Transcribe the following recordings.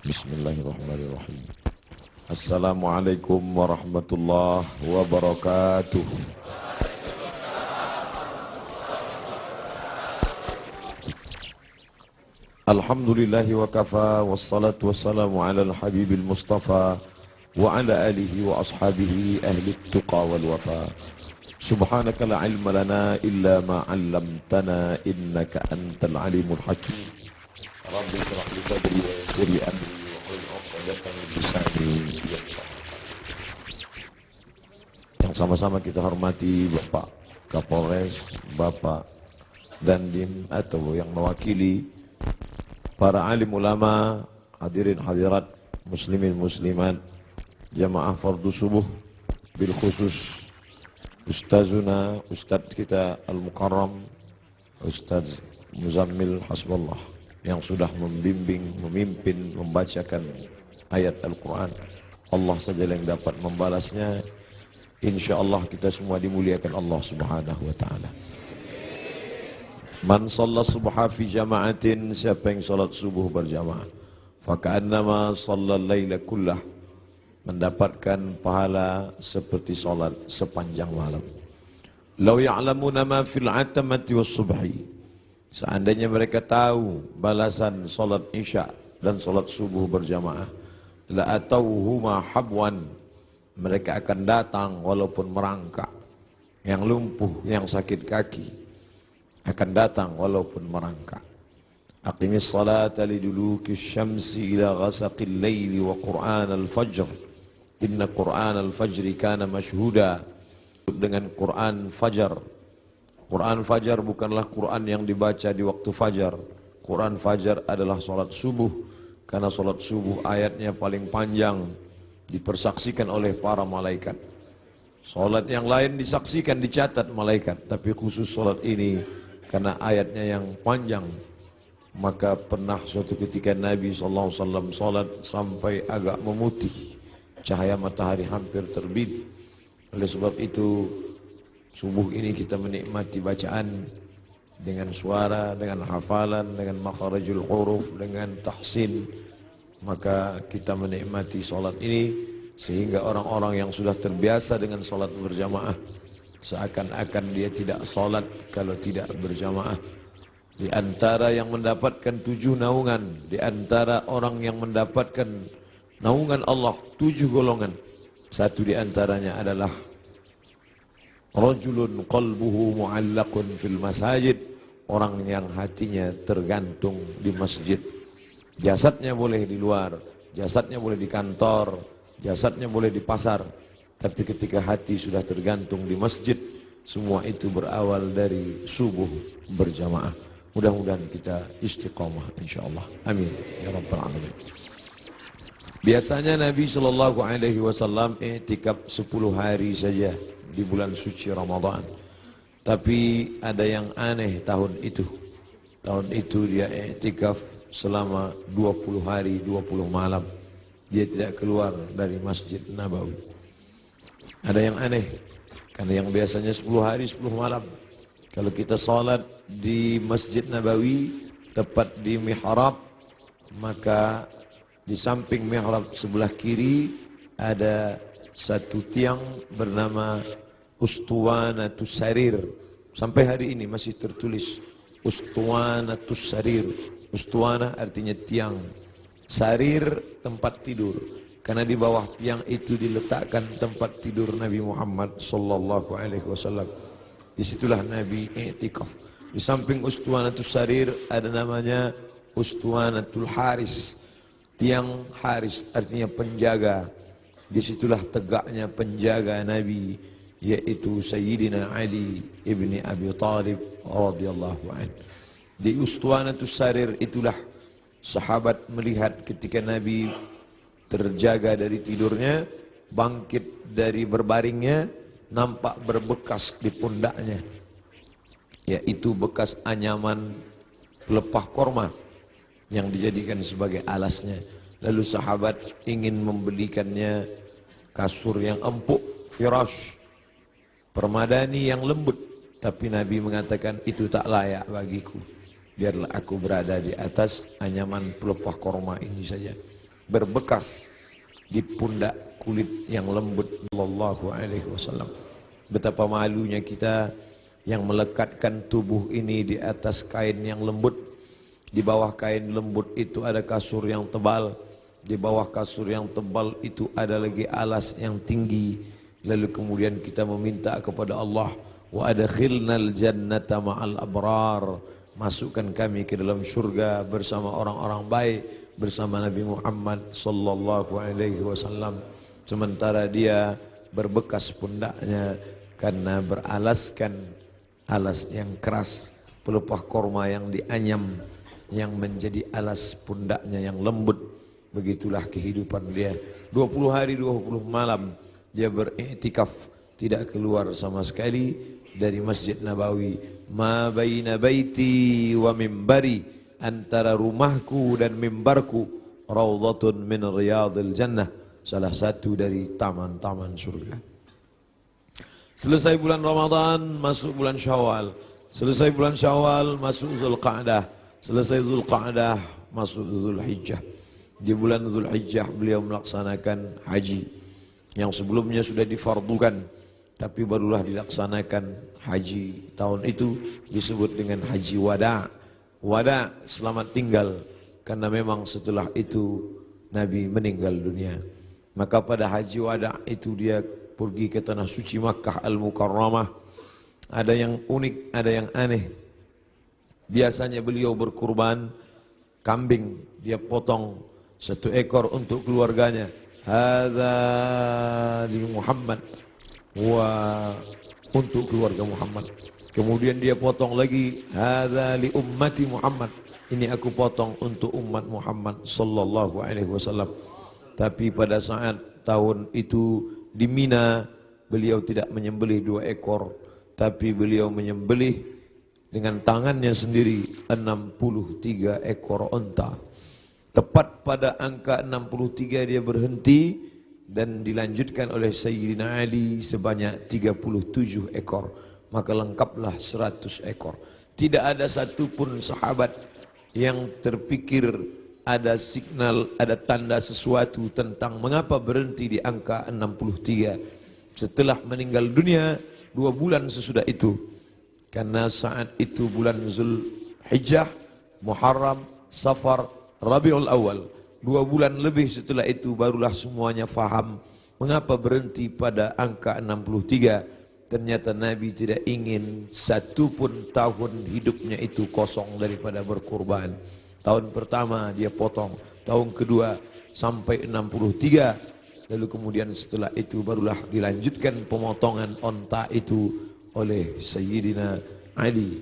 Bismillahirrahmanirrahim. Assalamualaikum warahmatullahi wabarakatuh. Alhamdulillahi wa kafa, wassalatu wassalamu ala al-habibil mustafa wa ala alihi wa ashabihi ahli tuqa wal wafa. Subhanaka la ilma lana illa ma 'allamtana innaka antal alimul hakim. Rabbi shrah li sadri wa yassir li amri wa hlul 'uqdatam min lisani yafqahu. Yang sama-sama kita hormati Bapak Kapolres, Bapak Dandim atau yang mewakili para alim ulama, hadirin hadirat, muslimin muslimat, jamaah fardu subuh, bil khusus ustazuna, ustaz kita al-mukarram, Ustaz Muzammil Hasbullah yang sudah membimbing, memimpin, membacakan ayat Al-Quran. Allah saja yang dapat membalasnya. InsyaAllah kita semua dimuliakan Allah subhanahu wa ta'ala. Man shalla subha fi jama'atin, siapa yang salat subuh berjamaah, faka'annama shallal laila kullah, mendapatkan pahala seperti salat sepanjang malam. Law ya'lamuna ma fil atamati was subhi, seandainya mereka tahu balasan salat isya dan salat subuh berjamaah, la atauhuma habwan, mereka akan datang walaupun merangkak. Yang lumpuh, yang sakit kaki akan datang walaupun merangkak. Aqimis salata liduluki syamsi ila ghasaqil layli wa qur'an al-fajr. Inna qur'an al-fajri kana mashhuda. Dengan Quran Fajar. Quran Fajar bukanlah Quran yang dibaca di waktu fajar. Quran Fajar adalah salat subuh. Karena salat subuh ayatnya paling panjang, dipersaksikan oleh para malaikat. Salat yang lain disaksikan, dicatat malaikat, tapi khusus salat ini karena ayatnya yang panjang, maka pernah suatu ketika Nabi SAW salat sampai agak memutih, cahaya matahari hampir terbit. Oleh sebab itu subuh ini kita menikmati bacaan dengan suara, dengan hafalan, dengan makharijul huruf, dengan tahsin. Maka kita menikmati salat ini sehingga orang-orang yang sudah terbiasa dengan salat berjamaah seakan-akan dia tidak salat kalau tidak berjamaah. Di antara yang mendapatkan 7 naungan, di antara orang yang mendapatkan naungan Allah 7 golongan, satu di antaranya adalah rajulun qalbuhu mu'allaqun fil masajid, orang yang hatinya tergantung di masjid. Jasadnya boleh di luar, jasadnya boleh di kantor, jasadnya boleh di pasar, tapi ketika hati sudah tergantung di masjid, semua itu berawal dari subuh berjamaah. Mudah-mudahan kita istiqamah insyaallah. Amin ya rabbal alamin. Biasanya Nabi SAW i'tikaf 10 hari saja di bulan suci Ramadan. Tapi ada yang aneh tahun itu. Tahun itu dia i'tikaf selama 20 hari 20 malam. Dia tidak keluar dari Masjid Nabawi. Ada yang aneh, karena yang biasanya 10 hari 10 malam. Kalau kita salat di Masjid Nabawi, tepat di mihrab, maka di samping mihrab sebelah kiri ada satu tiang bernama Ustuwanatus Sarir. Sampai hari ini masih tertulis Ustuwanatus Sarir. Ustuwana artinya tiang, sarir tempat tidur. Karena di bawah tiang itu diletakkan tempat tidur Nabi Muhammad sallallahu alaihi wasallam. Disitulah Nabi i'tikaf. Di samping Ustuwanatus Sarir ada namanya Ustuwanatul Haris. Tiang Haris artinya penjaga. Disitulah tegaknya penjaga Nabi, yaitu Sayyidina Ali ibni Abi Talib radhiyallahu anhu. Di Ustuwanatus Sarir itulah sahabat melihat ketika Nabi terjaga dari tidurnya, bangkit dari berbaringnya, nampak berbekas di pundaknya, yaitu bekas anyaman pelepah korma yang dijadikan sebagai alasnya. Lalu sahabat ingin membelikannya kasur yang empuk, firash, permadani yang lembut, tapi Nabi mengatakan itu tak layak bagiku. Biarlah aku berada di atas anyaman pelepah korma ini saja. berbekas di pundak kulit yang lembut sallallahu alaihi wasallam. Betapa malunya kita yang melekatkan tubuh ini di atas kain yang lembut. Di bawah kain lembut itu ada kasur yang tebal. Di bawah kasur yang tebal itu ada lagi alas yang tinggi. Lalu kemudian kita meminta kepada Allah, wa adkhilnal jannata ma'al abrar, masukkan kami ke dalam surga bersama orang-orang baik, bersama Nabi Muhammad sallallahu alaihi wasallam. Sementara dia berbekas pundaknya karena beralaskan alas yang keras, pelepah korma yang dianyam yang menjadi alas pundaknya yang lembut. Begitulah kehidupan dia. 20 hari 20 malam dia beriktikaf, tidak keluar sama sekali dari Masjid Nabawi. Ma baina baiti wa mimbari, antara rumahku dan mimbarku raudhatun min riyadil jannah, salah satu dari taman-taman surga. Selesai bulan Ramadan, masuk bulan Syawal. Selesai bulan Syawal, masuk Zulqa'dah. Selesai Zulqa'dah, masuk Zulhijjah. Di bulan Zulhijjah beliau melaksanakan haji yang sebelumnya sudah difardukan, tapi barulah dilaksanakan haji tahun itu, disebut dengan haji wada'. Wada', selamat tinggal, karena memang setelah itu Nabi meninggal dunia. Maka pada haji wada' itu dia pergi ke tanah suci Makkah Al-Mukarramah. Ada yang unik, ada yang aneh. Biasanya beliau berkurban kambing, dia potong 1 ekor untuk keluarganya. Hadza li Muhammad, wa untuk keluarga Muhammad. Kemudian dia potong lagi, hadza li ummati Muhammad, ini aku potong untuk umat Muhammad sallallahu alaihi wasallam. Tapi pada saat tahun itu di Mina, beliau tidak menyembelih 2 ekor, tapi beliau menyembelih dengan tangannya sendiri 63 ekor unta. Tepat pada angka 63 dia berhenti dan dilanjutkan oleh Sayyidina Ali sebanyak 37 ekor. Maka lengkaplah 100 ekor. Tidak ada satupun sahabat yang terpikir ada signal, ada tanda sesuatu tentang mengapa berhenti di angka 63. Setelah meninggal dunia 2 bulan sesudah itu. Karena saat itu bulan Zulhijjah, Muharram, Safar, Rabiul Awal. 2 bulan lebih setelah itu barulah semuanya faham mengapa berhenti pada angka 63. Ternyata Nabi tidak ingin satupun tahun hidupnya itu kosong daripada berkurban. Tahun pertama dia potong, tahun kedua sampai 63. Lalu kemudian setelah itu barulah dilanjutkan pemotongan onta itu oleh Sayyidina Ali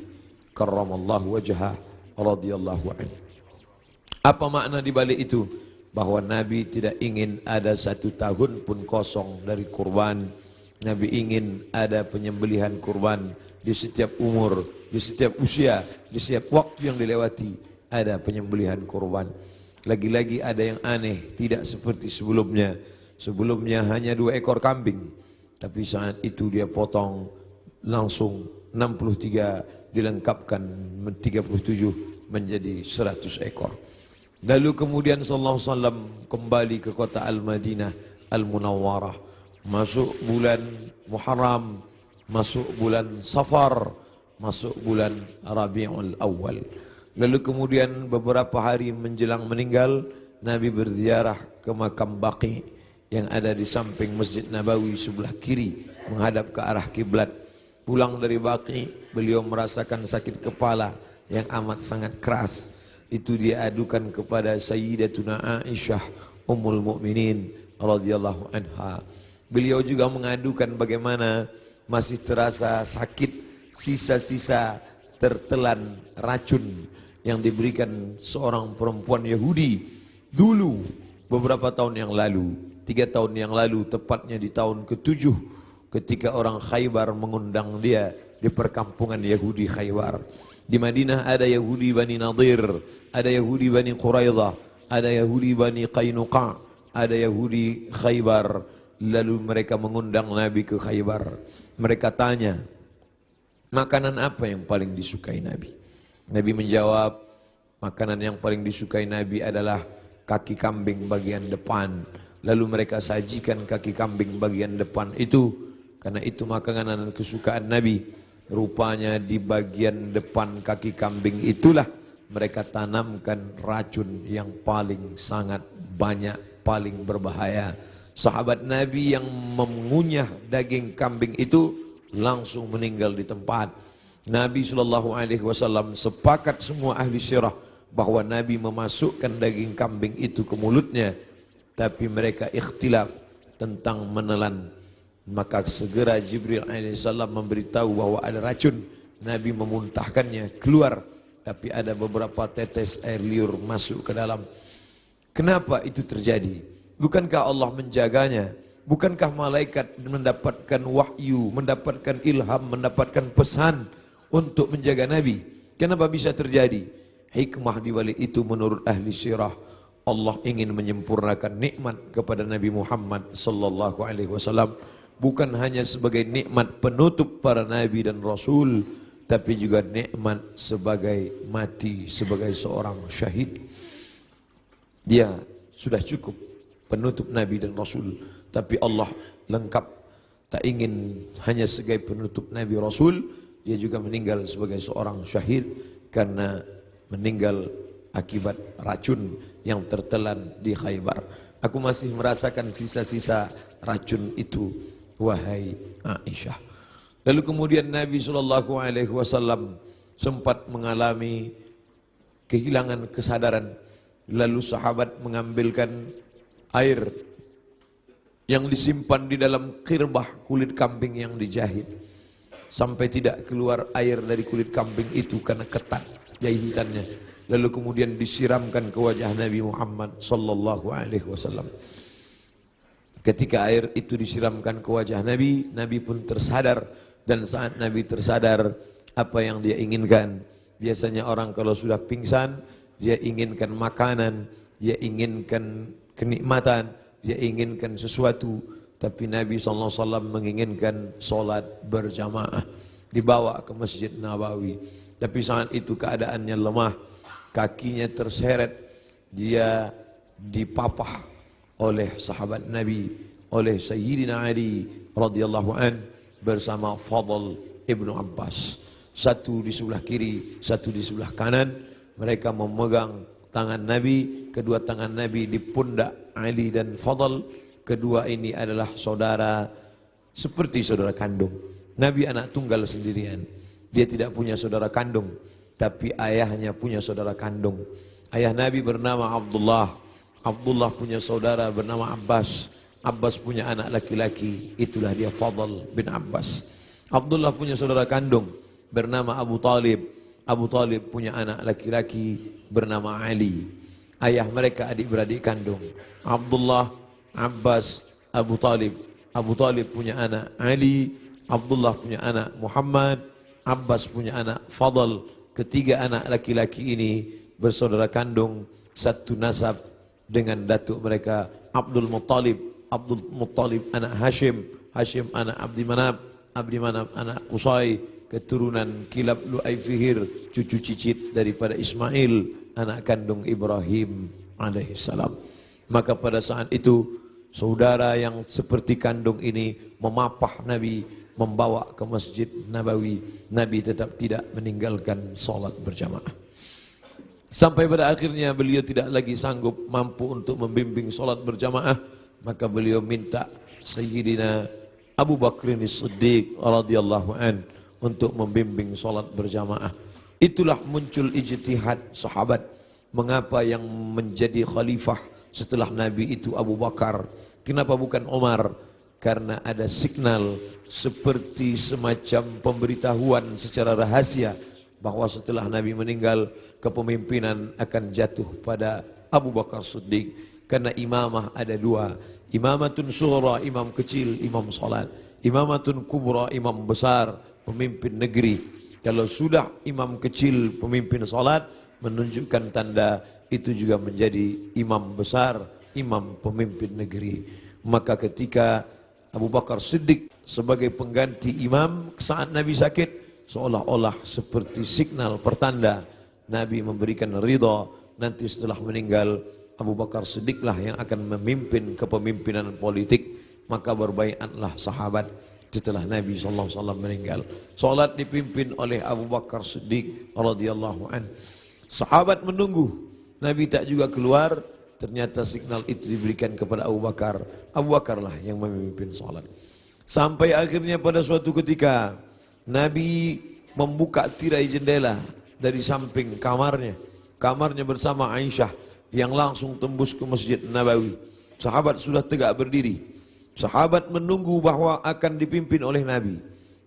karramallahu wajhah radhiyallahu anhu. Apa makna di balik itu? Bahwa Nabi tidak ingin ada 1 tahun pun kosong dari kurban. Nabi ingin ada penyembelihan kurban di setiap umur, di setiap usia, di setiap waktu yang dilewati ada penyembelihan kurban. Lagi-lagi ada yang aneh, tidak seperti sebelumnya. Sebelumnya hanya 2 ekor kambing, tapi saat itu dia potong langsung 63, dilengkapkan 37 menjadi 100 ekor. Lalu kemudian sallallahu alaihi wasallam kembali ke kota Al-Madinah Al-Munawwarah. Masuk bulan Muharram, masuk bulan Safar, masuk bulan Rabiul Awal. Lalu kemudian beberapa hari menjelang meninggal, Nabi berziarah ke makam Baqi yang ada di samping Masjid Nabawi sebelah kiri menghadap ke arah kiblat. Pulang dari Baqi, beliau merasakan sakit kepala yang amat sangat keras. Itu dia adukan kepada Sayyidatuna Aisyah Ummul Mukminin radhiyallahu anha. Beliau juga mengadukan bagaimana masih terasa sakit, sisa-sisa tertelan racun yang diberikan seorang perempuan Yahudi dulu beberapa tahun yang lalu, 3 tahun yang lalu, tepatnya di tahun ke-7 ketika orang Khaybar mengundang dia di perkampungan Yahudi Khaybar. Di Madinah ada Yahudi Bani Nadir, ada Yahudi Bani Quraidah, ada Yahudi Bani Qainuqa, ada Yahudi Khaybar. Lalu mereka mengundang Nabi ke Khaybar. Mereka tanya, makanan apa yang paling disukai Nabi? Nabi menjawab, makanan yang paling disukai Nabi adalah kaki kambing bagian depan. Lalu mereka sajikan kaki kambing bagian depan itu, karena itu makanan kesukaan Nabi. Rupanya di bagian depan kaki kambing itulah mereka tanamkan racun yang paling sangat banyak, paling berbahaya. Sahabat Nabi yang mengunyah daging kambing itu langsung meninggal di tempat. Nabi SAW sepakat semua ahli sirah bahwa Nabi memasukkan daging kambing itu ke mulutnya, tapi mereka ikhtilaf tentang menelan. Maka segera Jibril alaihissalam memberitahu bahwa ada racun. Nabi memuntahkannya keluar, tapi ada beberapa tetes air liur masuk ke dalam. Kenapa itu terjadi? Bukankah Allah menjaganya? Bukankah malaikat mendapatkan wahyu, mendapatkan ilham, mendapatkan pesan untuk menjaga Nabi? Kenapa bisa terjadi? Hikmah di balik itu menurut ahli sirah, Allah ingin menyempurnakan nikmat kepada Nabi Muhammad sallallahu alaihi wasallam, bukan hanya sebagai nikmat penutup para nabi dan rasul, tapi juga nikmat sebagai mati sebagai seorang syahid. Dia sudah cukup penutup nabi dan rasul, tapi Allah lengkap, tak ingin hanya sebagai penutup nabi rasul, dia juga meninggal sebagai seorang syahid karena meninggal akibat racun yang tertelan di Khaybar. Aku masih merasakan sisa-sisa racun itu, wahai Aisyah. Lalu kemudian Nabi SAW sempat mengalami kehilangan kesadaran. Lalu sahabat mengambilkan air yang disimpan di dalam kirbah kulit kambing yang dijahit, sampai tidak keluar air dari kulit kambing itu karena ketat jahitannya. Lalu kemudian disiramkan ke wajah Nabi Muhammad sallallahu alaihi wasallam. Ketika air itu disiramkan ke wajah Nabi, Nabi pun tersadar, dan saat Nabi tersadar, apa yang dia inginkan? Biasanya orang kalau sudah pingsan, dia inginkan makanan, dia inginkan kenikmatan, dia inginkan sesuatu, tapi Nabi sallallahu alaihi wasallam menginginkan salat berjamaah, dibawa ke Masjid Nabawi. Tapi saat itu keadaannya lemah, kakinya terseret, dia dipapah oleh sahabat Nabi, oleh Sayyidina Ali radhiyallahu an bersama Fadl ibnu Abbas. Satu di sebelah kiri, satu di sebelah kanan. Mereka memegang tangan Nabi, kedua tangan Nabi di pundak Ali dan Fadl. Kedua ini adalah saudara, seperti saudara kandung. Nabi anak tunggal sendirian, dia tidak punya saudara kandung, tapi ayahnya punya saudara kandung. Ayah Nabi bernama Abdullah, Abdullah punya saudara bernama Abbas, Abbas punya anak laki-laki, itulah dia Fadl bin Abbas. Abdullah punya saudara kandung bernama Abu Talib, Abu Talib punya anak laki-laki bernama Ali. Ayah mereka adik-beradik kandung, Abdullah, Abbas, Abu Talib. Abu Talib punya anak Ali, Abdullah punya anak Muhammad, Abbas punya anak Fadl. Ketiga anak laki-laki ini bersaudara kandung, satu nasab dengan datuk mereka Abdul Muttalib. Abdul Muttalib anak Hashim, Hashim anak Abdi Manaf, Abdi Manaf anak Qusay, keturunan Kilab Lu'ay Fihir, cucu cicit daripada Ismail, anak kandung Ibrahim alaihissalam. Maka pada saat itu saudara yang seperti kandung ini memapah Nabi, membawa ke Masjid Nabawi. Nabi tetap tidak meninggalkan salat berjamaah. Sampai pada akhirnya beliau tidak lagi sanggup mampu untuk membimbing salat berjamaah, maka beliau minta Sayyidina Abu Bakr As-Siddiq radhiyallahu an untuk membimbing salat berjamaah. Itulah muncul ijtihad sahabat, mengapa yang menjadi khalifah setelah Nabi itu Abu Bakar, kenapa bukan Umar? Karena ada signal seperti semacam pemberitahuan secara rahasia bahwa setelah Nabi meninggal, kepemimpinan akan jatuh pada Abu Bakar Siddiq. Karena imamah ada dua, imamatun sughra, imam kecil, imam salat, imamatun kubra, imam besar, pemimpin negeri. Kalau sudah imam kecil, pemimpin salat, menunjukkan tanda itu juga menjadi imam besar, imam pemimpin negeri. Maka ketika Abu Bakar Siddiq sebagai pengganti imam saat Nabi sakit, seolah-olah seperti signal pertanda Nabi memberikan ridha, nanti setelah meninggal Abu Bakar Siddiqlah yang akan memimpin kepemimpinan politik, maka berbaiatlah sahabat setelah Nabi SAW meninggal. Salat dipimpin oleh Abu Bakar Siddiq radhiyallahu an. Sahabat menunggu, Nabi tak juga keluar. Ternyata signal itu diberikan kepada Abu Bakar. Abu Bakarlah yang memimpin salat. Sampai akhirnya pada suatu ketika Nabi membuka tirai jendela dari samping kamarnya bersama Aisyah yang langsung tembus ke Masjid Nabawi. Sahabat sudah tegak berdiri. Sahabat menunggu bahwa akan dipimpin oleh Nabi.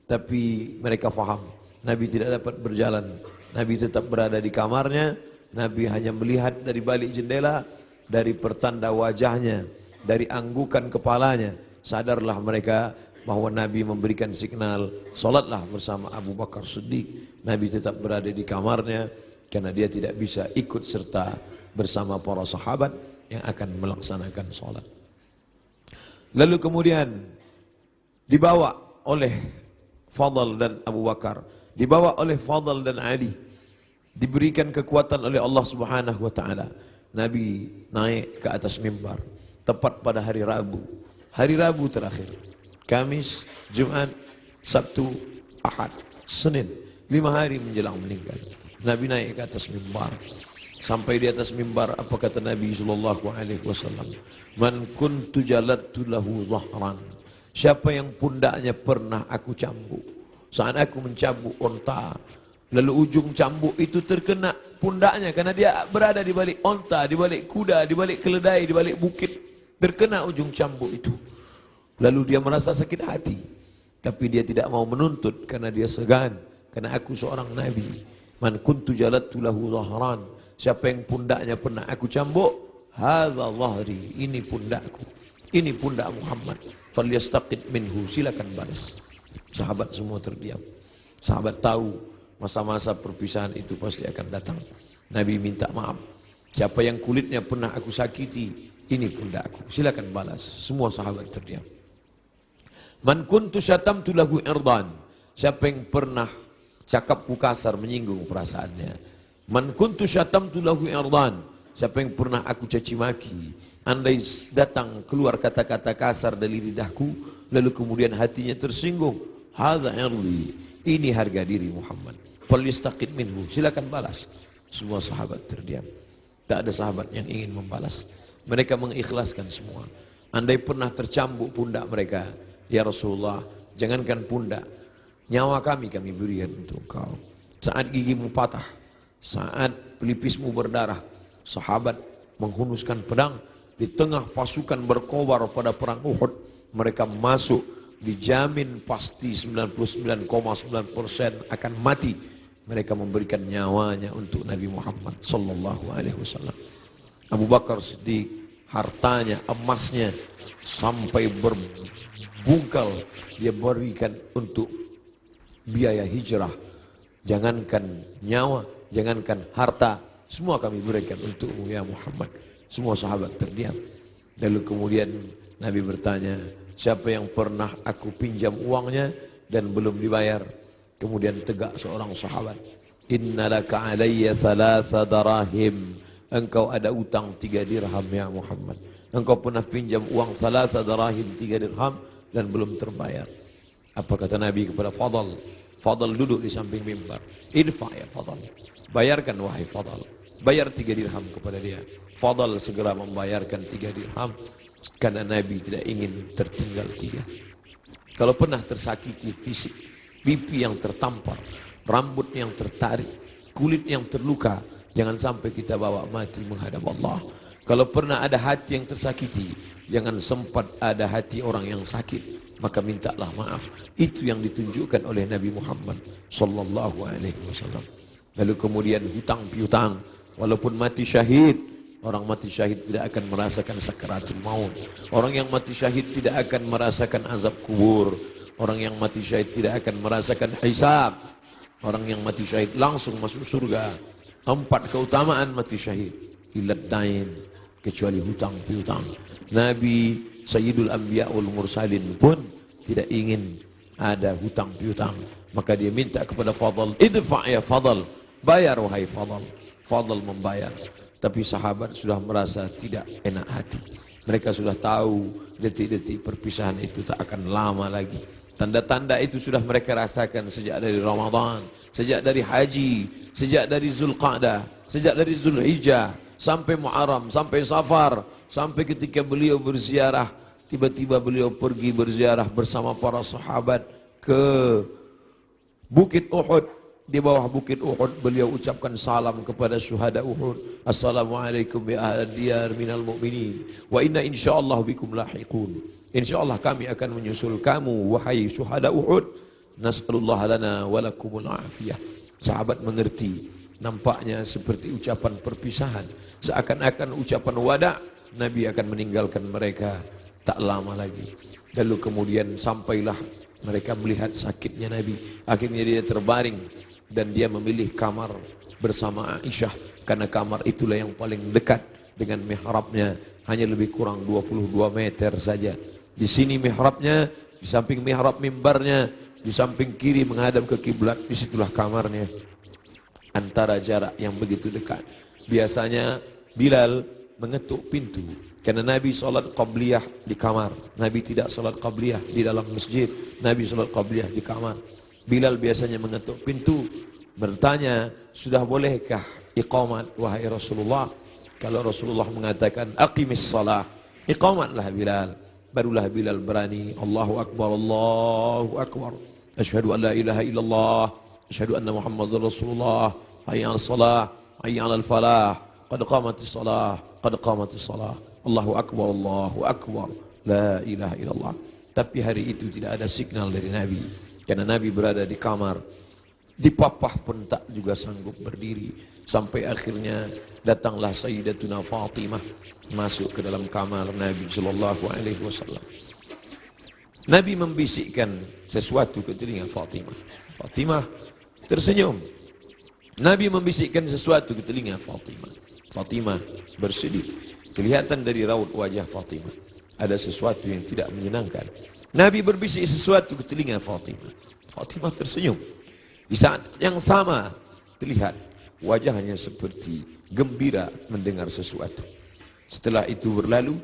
Tapi mereka faham, Nabi tidak dapat berjalan. Nabi tetap berada di kamarnya. Nabi hanya melihat dari balik jendela, dari pertanda wajahnya, dari anggukan kepalanya. Sadarlah mereka bahwa Nabi memberikan signal, salatlah bersama Abu Bakar Siddiq. Nabi tetap berada di kamarnya karena dia tidak bisa ikut serta bersama para sahabat yang akan melaksanakan salat. Lalu kemudian dibawa oleh Fadl dan Abu Bakar, dibawa oleh Fadl dan Ali, diberikan kekuatan oleh Allah Subhanahu wa taala. Nabi naik ke atas mimbar tepat pada hari Rabu terakhir. Kamis, Jumat, Sabtu, Ahad, Senin, 5 hari menjelang meninggal. Nabi naik ke atas mimbar. Sampai di atas mimbar, apa kata Nabi SAW? Man kuntu jalattu lahu dhahran. Siapa yang pundaknya pernah aku cambuk. Saat aku mencambuk onta, lalu ujung cambuk itu terkena pundaknya karena dia berada di balik onta, di balik kuda, di balik keledai, di balik bukit. Terkena ujung cambuk itu. Lalu dia merasa sakit hati. Tapi dia tidak mau menuntut karena dia segan. Karena aku seorang Nabi. Man kuntu jalattu lahu dhahran. Siapa yang pundaknya pernah aku cambuk, hadza dhahri, ini pundakku, ini pundak Muhammad. Falyastaqid minhu, silakan balas. Sahabat semua terdiam. Sahabat tahu masa-masa perpisahan itu pasti akan datang. Nabi minta maaf. Siapa yang kulitnya pernah aku sakiti, ini pundakku, silakan balas. Semua sahabat terdiam. Man kuntu syatamtu lahu irdan. Siapa yang pernah cakapku kasar, menyinggung perasaannya. Man kuntu syatamtu lahu irdan. Siapa yang pernah aku caci maki, andai datang keluar kata-kata kasar dari lidahku, lalu kemudian hatinya tersinggung, hadza irdi, ini harga diri Muhammad. Falyastaqid minhu, silakan balas. Semua sahabat terdiam. Tak ada sahabat yang ingin membalas. Mereka mengikhlaskan semua. Andai pernah tercambuk pundak mereka, ya Rasulullah, jangankan pundak, nyawa kami berikan untuk engkau. Saat gigimu patah, saat pelipismu berdarah, sahabat menghunuskan pedang di tengah pasukan berkobar pada perang Uhud. Mereka masuk, dijamin pasti 99,9% akan mati. Mereka memberikan nyawanya untuk Nabi Muhammad sallallahu alaihi wasallam. Abu Bakar Siddiq, hartanya, emasnya sampai berbungkal dia berikan untuk biaya hijrah. Jangankan nyawa, jangankan harta, semua kami berikan untukmu ya Muhammad. Semua sahabat terdiam. Lalu kemudian Nabi bertanya, siapa yang pernah aku pinjam uangnya dan belum dibayar? Kemudian tegak seorang sahabat, innalaka alayya 3 darahim. Engkau ada utang 3 dirham ya Muhammad. Engkau pernah pinjam uang 3 darahim, 3 dirham dan belum terbayar. Apa kata Nabi kepada Fadl? Fadl duduk di samping mimbar. Idfa ya Fadl. Bayarkan wahai Fadl. Bayar 3 dirham kepada dia. Fadl segera membayarkan 3 dirham. Karena Nabi tidak ingin tertinggal 3. Kalau pernah tersakiti fisik, pipi yang tertampar, rambut yang tertarik, kulit yang terluka, jangan sampai kita bawa mati menghadap Allah. Kalau pernah ada hati yang tersakiti, jangan sempat ada hati orang yang sakit, maka mintalah maaf. Itu yang ditunjukkan oleh Nabi Muhammad sallallahu alaihi wasallam. Lalu kemudian hutang piutang, walaupun mati syahid, orang mati syahid tidak akan merasakan sakaratul maut. Orang yang mati syahid tidak akan merasakan azab kubur. Orang yang mati syahid tidak akan merasakan hisab. Orang yang mati syahid langsung masuk surga. 4 keutamaan mati syahid. Ilad dain, kecuali hutang piutang. Nabi Sayyidul Anbiya wal Mursalin pun tidak ingin ada hutang piutang. Maka dia minta kepada Fadl, idfa' ya Fadl, bayar wahai Fadl. fadl membayar. Tapi sahabat sudah merasa tidak enak hati. Mereka sudah tahu detik-detik perpisahan itu tak akan lama lagi. Tanda-tanda itu sudah mereka rasakan sejak dari Ramadan, sejak dari haji, sejak dari Zulqa'dah, sejak dari Zulhijjah, sampai Muharram, sampai Safar, sampai ketika beliau berziarah. Tiba-tiba beliau pergi berziarah bersama para sahabat ke Bukit Uhud. Di bawah Bukit Uhud beliau ucapkan salam kepada syuhada Uhud. Assalamualaikum ya ahlal diyar minal mu'minin. Wa inna insyaallah bikum lahiqun. Insyaallah kami akan menyusul kamu wahai syuhada Uhud. Nas'alullah lana wa lakumul afiyah. Sahabat mengerti. Nampaknya seperti ucapan perpisahan. Seakan-akan ucapan wada. Nabi akan meninggalkan mereka tak lama lagi. Lalu kemudian sampailah mereka melihat sakitnya Nabi. Akhirnya dia terbaring. Dan dia memilih kamar bersama Aisyah. Karena kamar itulah yang paling dekat dengan mihrabnya. Hanya lebih kurang 22 meter saja. Di sini mihrabnya, di samping mihrab mimbarnya, di samping kiri menghadap ke kiblat, disitulah kamarnya. Antara jarak yang begitu dekat. Biasanya Bilal mengetuk pintu. Karena Nabi salat qabliyah di kamar. Nabi tidak salat qabliyah di dalam masjid. Nabi salat qabliyah di kamar. Bilal biasanya mengetuk pintu, bertanya, sudah bolehkah iqamat wahai Rasulullah? Kalau Rasulullah mengatakan aqimis salah, iqamatlah Bilal. Barulah Bilal berani, Allahu Akbar, Allahu Akbar. Asyhadu an la ilaha illallah, asyhadu anna Muhammadar Rasulullah. Hayya 'alas salah, hayya 'alal falah. Qad qamatis salah, qad qamatis salah. Allahu Akbar, Allahu Akbar. La ilaha illallah. Tapi hari itu tidak ada signal dari Nabi. Karena Nabi berada di kamar, dipapah pun tak juga sanggup berdiri. Sampai akhirnya datanglah Sayyidatuna Fatimah masuk ke dalam kamar Nabi Sallallahu Alaihi Wasallam. Nabi membisikkan sesuatu ke telinga Fatimah. Fatimah tersenyum. Nabi membisikkan sesuatu ke telinga Fatimah. Fatimah bersedih. Kelihatan dari raut wajah Fatimah ada sesuatu yang tidak menyenangkan. Nabi berbisik sesuatu ke telinga Fatimah. Fatimah tersenyum. Di saat yang sama terlihat wajahnya seperti gembira mendengar sesuatu. Setelah itu berlalu,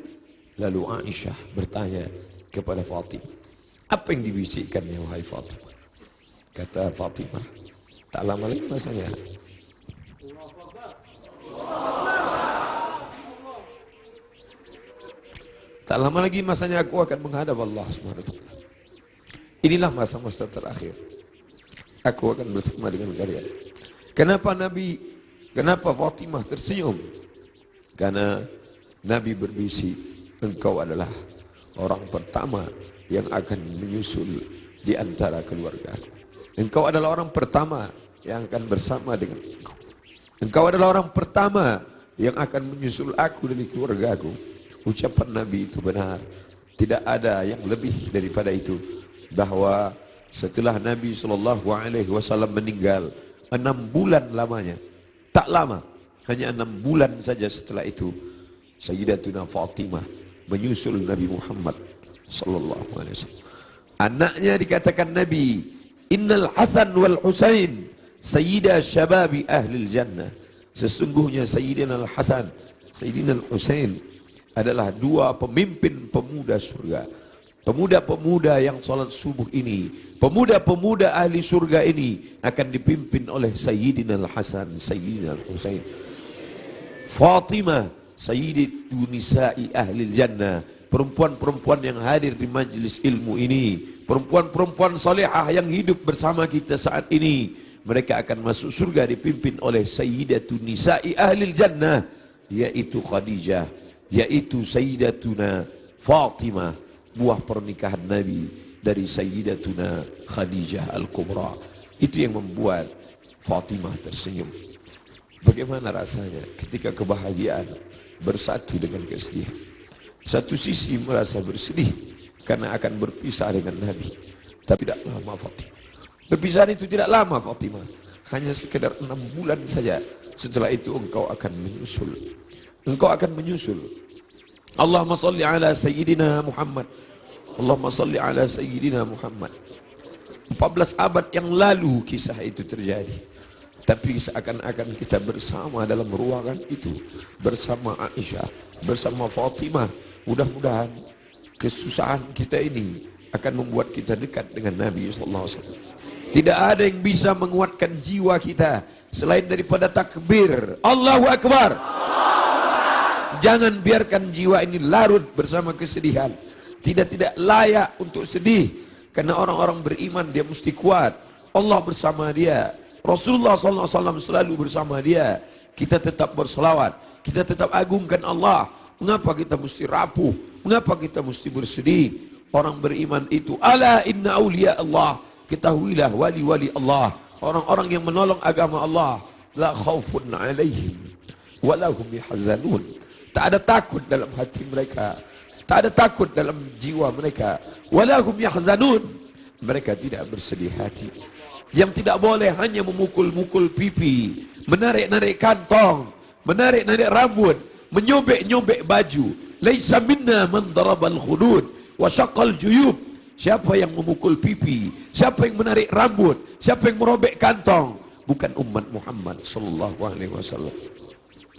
lalu Aisyah bertanya kepada Fatimah, apa yang dibisikkannya wahai Fatimah? Kata Fatimah, tak lama lagi masanya. Tak lama lagi masanya aku akan menghadap Allah SWT. Inilah masa-masa terakhir. Aku akan bersama dengan kalian. Kenapa Fatimah tersenyum? Karena Nabi berbisik, engkau adalah orang pertama yang akan menyusul di antara keluarga aku. Engkau adalah orang pertama yang akan bersama dengan aku. Engkau adalah orang pertama yang akan menyusul aku dari keluarga aku. Ucapan Nabi itu benar. Tidak ada yang lebih daripada itu. Bahwa setelah Nabi SAW meninggal 6 bulan lamanya. Tak lama. Hanya 6 bulan saja setelah itu. Sayyidatuna Fatimah menyusul Nabi Muhammad SAW. Anaknya dikatakan Nabi, Innal Hasan wal Husain Sayyida syababi ahlil jannah. Sesungguhnya Sayyidina Al-Hasan, Sayyidina Al-Husain adalah dua pemimpin pemuda surga. Pemuda-pemuda yang salat subuh ini, pemuda-pemuda ahli surga ini akan dipimpin oleh Sayyidina Al-Hasan, Sayyidina Al-Husain. Fatimah, Sayyidatu nisa'i ahli jannah. Perempuan-perempuan yang hadir di majlis ilmu ini, perempuan-perempuan salihah yang hidup bersama kita saat ini, mereka akan masuk surga dipimpin oleh Sayyidatu nisa'i ahli jannah, yaitu Khadijah, yaitu Sayyidatuna Fatimah, buah pernikahan Nabi dari Sayyidatuna Khadijah Al-Kubra. Itu yang membuat Fatimah tersenyum. Bagaimana rasanya ketika kebahagiaan bersatu dengan kesedihan? Satu sisi merasa bersedih karena akan berpisah dengan Nabi, tapi tidak lama Fatimah. Perpisahan itu tidak lama Fatimah, hanya sekedar 6 bulan saja. Setelah itu engkau akan menyusul. Engkau akan menyusul. Allahumma salli ala Sayyidina Muhammad. Allahumma salli ala Sayyidina Muhammad. 14 abad yang lalu kisah itu terjadi. Tapi seakan-akan kita bersama dalam ruangan itu, bersama Aisyah, bersama Fatimah. Mudah-mudahan kesusahan kita ini akan membuat kita dekat dengan Nabi SAW. Tidak ada yang bisa menguatkan jiwa kita selain daripada takbir Allahu Akbar. Jangan biarkan jiwa ini larut bersama kesedihan. Tidak layak untuk sedih, karena orang-orang beriman dia mesti kuat. Allah bersama dia, Rasulullah SAW selalu bersama dia. Kita tetap berselawat, kita tetap agungkan Allah. Mengapa kita mesti rapuh? Mengapa kita mesti bersedih? Orang beriman itu, ala inna awliya Allah, ketahuilah wali-wali Allah, orang-orang yang menolong agama Allah, la khaufun alaihim walahum yahzanun. Tak ada takut dalam hati mereka, tak ada takut dalam jiwa mereka. Walahum yahzanun, mereka tidak bersedih hati. Yang tidak boleh hanya memukul-mukul pipi, menarik-narik kantong, menarik-narik rambut, menyobek-nyobek baju. Laisa minna man darabal khudud wa syaqqal juyub. Siapa yang memukul pipi, siapa yang menarik rambut, siapa yang merobek kantong, bukan umat Muhammad sallallahu alaihi wasallam.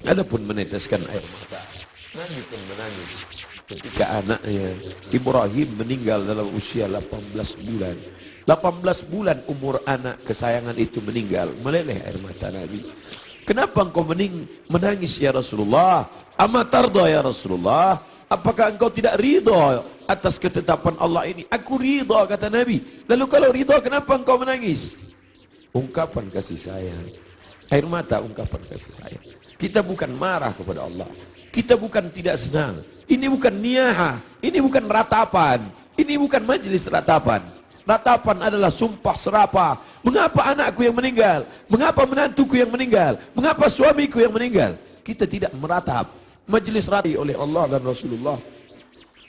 Adapun meneteskan air mata, Nabi pun menangis ketika anaknya Ibrahim meninggal dalam usia 18 bulan. 18 bulan umur anak kesayangan itu meninggal, meleleh air mata Nabi. Kenapa engkau menangis ya Rasulullah? Amatarda ya Rasulullah? Apakah engkau tidak ridha atas ketetapan Allah ini? Aku ridha, kata Nabi. Lalu kalau ridha, kenapa engkau menangis? Ungkapan kasih sayang. Air mata ungkapan kasih sayang. Kita bukan marah kepada Allah, kita bukan tidak senang. Ini bukan niyaha, ini bukan ratapan, ini bukan majelis ratapan. Ratapan adalah sumpah serapah. Mengapa anakku yang meninggal? Mengapa menantuku yang meninggal? Mengapa suamiku yang meninggal? Kita tidak meratap. Majelis rati oleh Allah dan Rasulullah.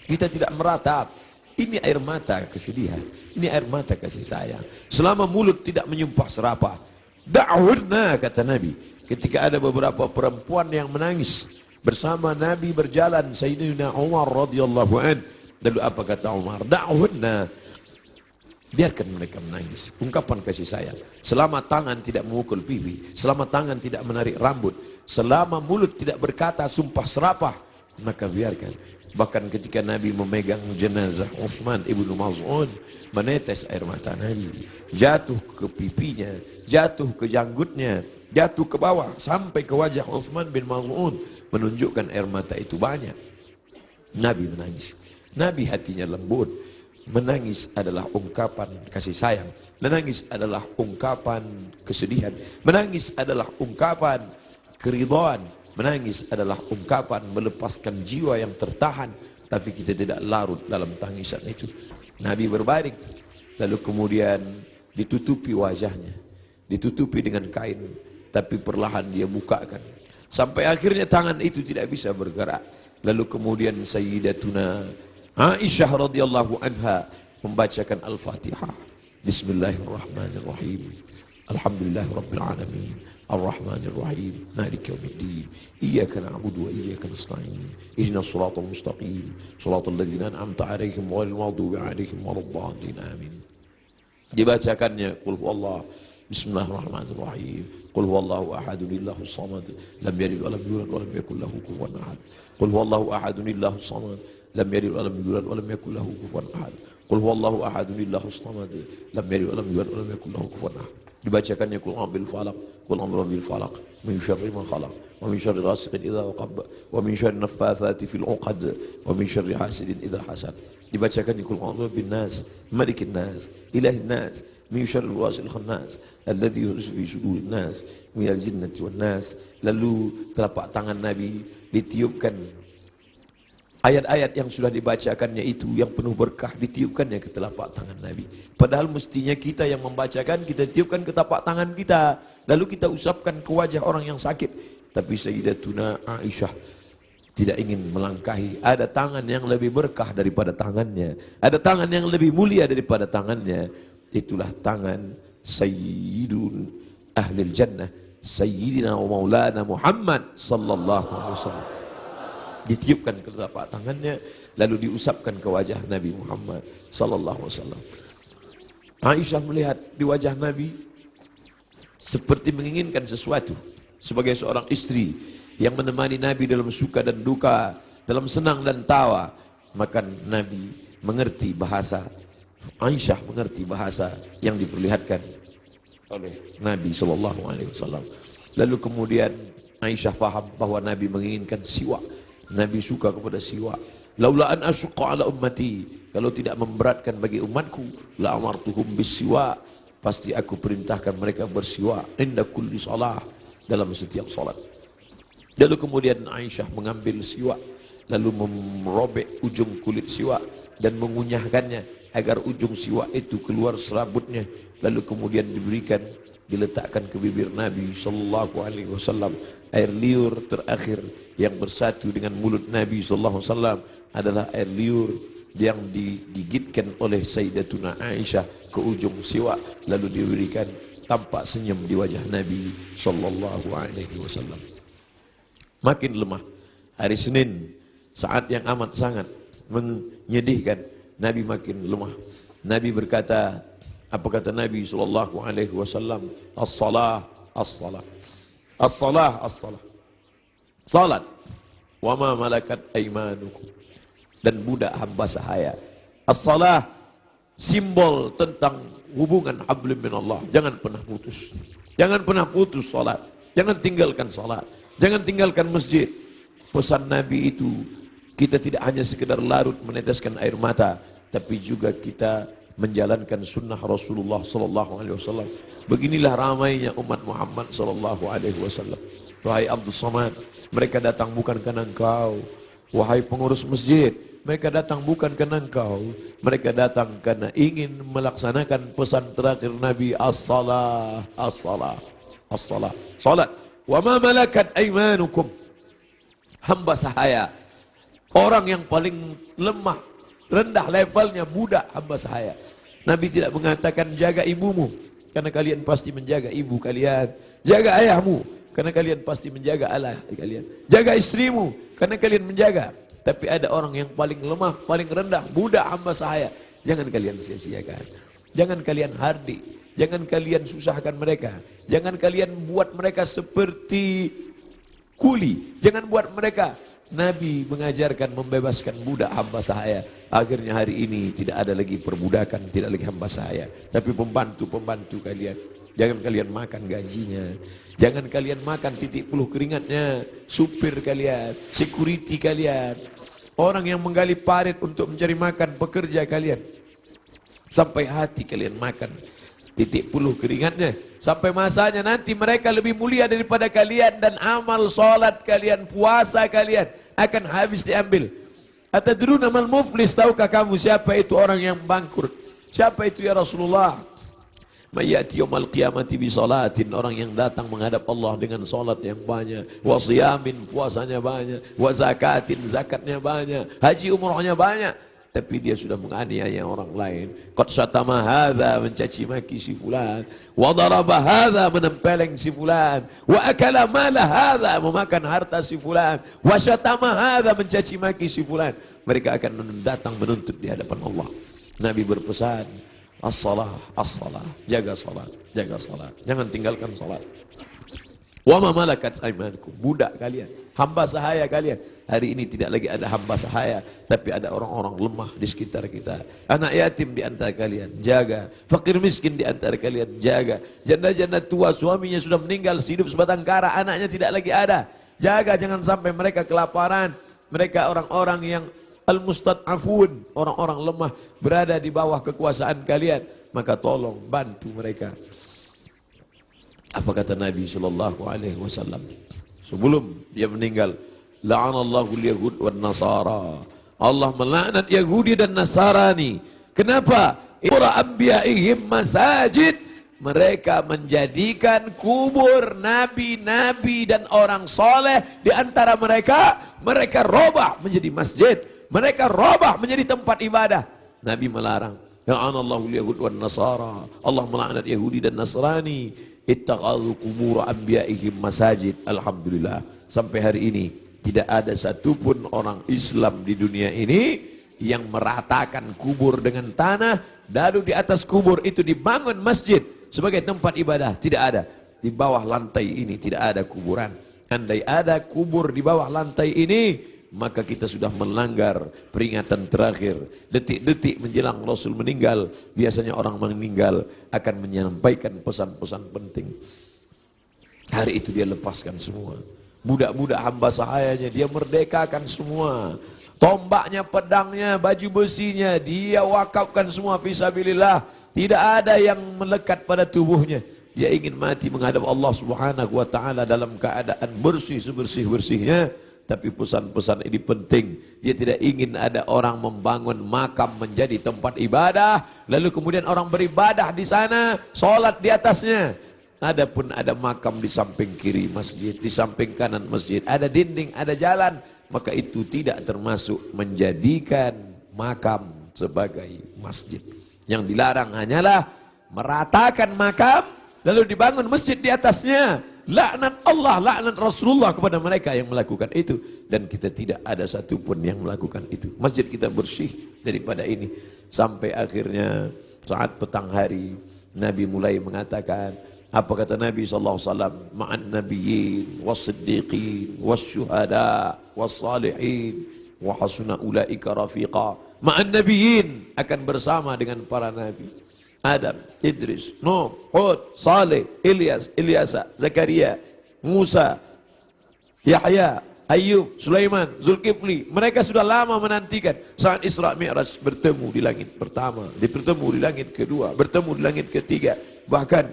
Kita tidak meratap. Ini air mata kesedihan, ini air mata kasih sayang. Selama mulut tidak menyumpah serapah. Da'hunna, kata Nabi. Ketika ada beberapa perempuan yang menangis bersama Nabi berjalan, Sayyidina Umar radhiyallahu an. Lalu apa kata Umar? Da'hunna, biarkan mereka menangis. Ungkapan kasih sayang. Selama tangan tidak memukul pipi, selama tangan tidak menarik rambut, selama mulut tidak berkata sumpah serapah, maka biarkan. Bahkan ketika Nabi memegang jenazah Utsman ibnu Maz'un, menetes air mata Nabi, jatuh ke pipinya, jatuh ke janggutnya, jatuh ke bawah sampai ke wajah Utsman bin Maz'un, menunjukkan air mata itu banyak. Nabi menangis. Nabi hatinya lembut. Menangis adalah ungkapan kasih sayang. Menangis adalah ungkapan kesedihan. Menangis adalah ungkapan keridhaan. Menangis adalah ungkapan melepaskan jiwa yang tertahan, tapi kita tidak larut dalam tangisan itu. Nabi berbaring, lalu kemudian ditutupi wajahnya, ditutupi dengan kain, tapi perlahan dia bukakan. Sampai akhirnya tangan itu tidak bisa bergerak. Lalu kemudian Sayyidatuna Aisyah radhiyallahu anha membacakan Al-Fatihah. Bismillahirrahmanirrahim. Alhamdulillahirabbil alamin. Ar-Rahmanir Rahim. Maliki yaumiddin. Iyyaka na'budu wa iyyaka nasta'in. Ihdinas shiratal mustaqim. Shiratal ladzina an'amta 'alaihim ghairil maghdubi 'alaihim waladdallin. Amin. Dibacakannya qul huwallahu. Bismillahirrahmanirrahim. Qul huwallahu ahadun illahus samad. Lam yalid wa lam yulad wa lam yakul lahu kufuwan ahad. Qul huwallahu ahadun illahus samad. Lam yalid wa lam yulad wa lam yakul lahu kufuwan ahad. Qul huwallahu ahadun illahus samad. Lam yalid wa lam yulad wa lam yakul lahu kufuwan ahad. Dibacakannya qul a'udzu bil falaq, qul a'udzu bil falaq, min syarri ma khalaq, wa min syarri ghasiqin idza waqab, wa min syarri naffatsati fil 'uqad, wa min syarri hasidin idza hasad. Dibacakannya qul a'udzu bin nas, malikin nas, ilahin nas, min syarri wasil khannas, alladzi yuhsu fi sudurin nas, minal jinnati wan nas. Lalu telapak tangan Nabi ditiupkan. Ayat-ayat yang sudah dibacakannya itu yang penuh berkah ditiupkannya ke telapak tangan Nabi. Padahal mestinya kita yang membacakan, kita tiupkan ke telapak tangan kita, lalu kita usapkan ke wajah orang yang sakit. Tapi Sayyidatuna Aisyah tidak ingin melangkahi. Ada tangan yang lebih berkah daripada tangannya, ada tangan yang lebih mulia daripada tangannya. Itulah tangan Sayyidun Ahlil Jannah, Sayyidina wa Maulana Muhammad sallallahu alaihi wasallam. Ditiupkan ke telapak tangannya, lalu diusapkan ke wajah Nabi Muhammad sallallahu alaihi wasallam. Aisyah melihat di wajah Nabi seperti menginginkan sesuatu. Sebagai seorang istri yang menemani Nabi dalam suka dan duka, dalam senang dan tawa, maka Nabi mengerti bahasa, Aisyah mengerti bahasa yang diperlihatkan oleh Nabi SAW. Lalu kemudian Aisyah faham bahwa Nabi menginginkan siwak. Nabi suka kepada siwak. Laula an asyqa ala ummati, kalau tidak memberatkan bagi umatku, la amartuhum bisiwak, pasti aku perintahkan mereka bersiwak inda kulli salah, dalam setiap salat. Lalu kemudian Aisyah mengambil siwak, lalu merobek ujung kulit siwak dan mengunyahkannya agar ujung siwak itu keluar serabutnya. Lalu kemudian diberikan, diletakkan ke bibir Nabi sallallahu alaihi wasallam. Air liur terakhir yang bersatu dengan mulut Nabi sallallahu alaihi wasallam adalah air liur yang digigitkan oleh Sayyidatuna Aisyah ke ujung siwak, lalu diberikan. Tampak senyum di wajah Nabi sallallahu alaihi wasallam. Makin lemah. Hari Senin, saat yang amat sangat menyedihkan, Nabi makin lemah. Nabi berkata, apa kata Nabi sallallahu alaihi wasallam? As-salah, as-salah. As-salah, as-salah. Salat. Wa ma malakat aymanukum. Dan budak hamba sahaya. As-salah, simbol tentang hubungan hablum minallah. Jangan pernah putus. Jangan pernah putus salat. Jangan tinggalkan salat. Jangan tinggalkan masjid. Pesan Nabi itu, kita tidak hanya sekedar larut meneteskan air mata, tapi juga kita menjalankan sunnah Rasulullah sallallahu alaihi wasallam. Beginilah ramainya umat Muhammad sallallahu alaihi wasallam. Wahai Abdul Samad, mereka datang bukan karena engkau. Wahai pengurus masjid, mereka datang bukan karena engkau. Mereka datang karena ingin melaksanakan pesan terakhir Nabi, as-salah, as-salah, as-salah. Salat. Wa ma malakat aymanukum. Hamba sahaya. Orang yang paling lemah, rendah levelnya, budak hamba sahaya. Nabi tidak mengatakan jaga ibumu, karena kalian pasti menjaga ibu kalian. Jaga ayahmu, karena kalian pasti menjaga ayah kalian. Jaga istrimu, karena kalian menjaga. Tapi ada orang yang paling lemah, paling rendah, budak hamba sahaya. Jangan kalian sia-siakan. Jangan kalian hardik. Jangan kalian susahkan mereka. Jangan kalian buat mereka seperti kuli. Jangan buat mereka. Nabi mengajarkan membebaskan budak hamba sahaya. Akhirnya hari ini tidak ada lagi perbudakan, tidak lagi hamba sahaya, tapi pembantu-pembantu kalian. Jangan kalian makan gajinya. Jangan kalian makan titik puluh keringatnya. Supir kalian, security kalian, orang yang menggali parit untuk mencari makan, pekerja kalian. Sampai hati kalian makan titik puluh keringatnya. Sampai masanya nanti mereka lebih mulia daripada kalian, dan amal salat kalian, puasa kalian akan habis diambil. Atadruna mal muflis, tahukah kamu siapa itu orang yang bangkrut? Siapa itu ya Rasulullah? Mayati yaumal qiyamati bi salatin, orang yang datang menghadap Allah dengan salat yang banyak, wa siyamin, puasanya banyak, wa zakatin, zakatnya banyak, haji umrohnya banyak, tapi dia sudah menganiaya orang lain. Qad syatama hadza, mencaci maki si fulan, wa daraba hadza, menempeleng si fulan, wa akala mala hadza, memakan harta si fulan, wa syatama hadza, mencaci maki si fulan. Mereka akan datang menuntut di hadapan Allah. Nabi berpesan, as-salah, as-salah, jaga salat, jaga salat, jangan tinggalkan salat. Wa ma malakat aymanukum, budak kalian, hamba sahaya kalian. Hari ini tidak lagi ada hamba sahaya, tapi ada orang-orang lemah di sekitar kita. Anak yatim di antara kalian, jaga. Fakir miskin di antara kalian, jaga. Janda-janda tua, suaminya sudah meninggal, hidup sebatang kara, anaknya tidak lagi ada. Jaga, jangan sampai mereka kelaparan. Mereka orang-orang yang al-mustad'afun, orang-orang lemah, berada di bawah kekuasaan kalian. Maka tolong bantu mereka. Apa kata Nabi sallallahu alaihi wasallam sebelum dia meninggal? La'anallahu al-yahud wan nasara. Allah melaknat Yahudi dan Nasarani. Kenapa? Ira anbiya'ihim masajid. Mereka menjadikan kubur nabi-nabi dan orang soleh di antara mereka, mereka robah menjadi masjid. Mereka robah menjadi tempat ibadah. Nabi melarang. La'anallahu al-yahud wan nasara. Allah melaknat Yahudi dan Nasrani. Ittakhadhu qubur anbiya'ihim masajid. Alhamdulillah, sampai hari ini tidak ada satupun orang Islam di dunia ini yang meratakan kubur dengan tanah, lalu di atas kubur itu dibangun masjid sebagai tempat ibadah. Tidak ada. di bawah lantai ini tidak ada kuburan. Andai ada kubur di bawah lantai ini, maka kita sudah melanggar peringatan terakhir. Detik-detik menjelang Rasul meninggal, biasanya orang meninggal akan menyampaikan pesan-pesan penting. Hari itu dia lepaskan semua. Budak-budak hamba sahayanya dia merdekakan semua. Tombaknya, pedangnya, baju besinya dia wakafkan semua fisabilillah. Tidak ada yang melekat pada tubuhnya. Dia ingin mati menghadap Allah Subhanahu wa taala dalam keadaan bersih sebersih-bersihnya. Tapi pesan-pesan ini penting. Dia tidak ingin ada orang membangun makam menjadi tempat ibadah, lalu kemudian orang beribadah di sana, sholat di atasnya. Adapun ada makam di samping kiri masjid, di samping kanan masjid, ada dinding, ada jalan, maka itu tidak termasuk menjadikan makam sebagai masjid. Yang dilarang hanyalah meratakan makam lalu dibangun masjid di atasnya. Laknat Allah, laknat Rasulullah kepada mereka yang melakukan itu. Dan kita tidak ada satupun yang melakukan itu. Masjid kita bersih daripada ini. Sampai akhirnya saat petang hari Nabi mulai mengatakan, apa kata Nabi SAW? Ma'an nabiyyin was-siddiqin was-syuhada was-salihin wa hasuna ulaika rafiqa. Ma'an nabiyyin, akan bersama dengan para nabi. Adam, Idris, Nuh, Hud, Saleh, Ilyas, Ilyasa, Zakaria, Musa, Yahya, Ayub, Sulaiman, Zulkifli. Mereka sudah lama menantikan saat Isra Mi'raj bertemu di langit pertama, bertemu di langit kedua, bertemu di langit ketiga. Bahkan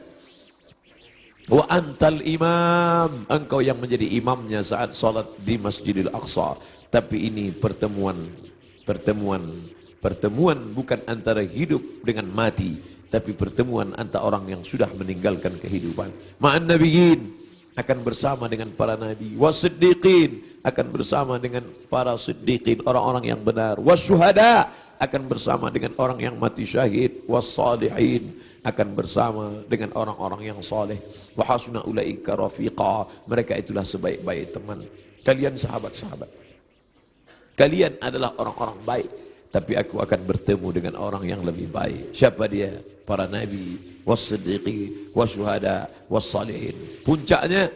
wa antal imam, engkau yang menjadi imamnya saat salat di Masjidil Aqsa. Tapi ini pertemuan bukan antara hidup dengan mati, tapi pertemuan antara orang yang sudah meninggalkan kehidupan. Ma'an nabiyyin, akan bersama dengan para nabi. Was-siddiqin, akan bersama dengan para siddiqin, orang-orang yang benar. Was-syuhada, akan bersama dengan orang yang mati syahid. Was-salihin, akan bersama dengan orang-orang yang saleh. Wa hasuna ulaika rafiqa, mereka itulah sebaik-baik teman. Kalian sahabat-sahabat, kalian adalah orang-orang baik, tapi aku akan bertemu dengan orang yang lebih baik. Siapa dia? Para nabi, was-siddiqin, was-syuhada, was-salihin. Puncaknya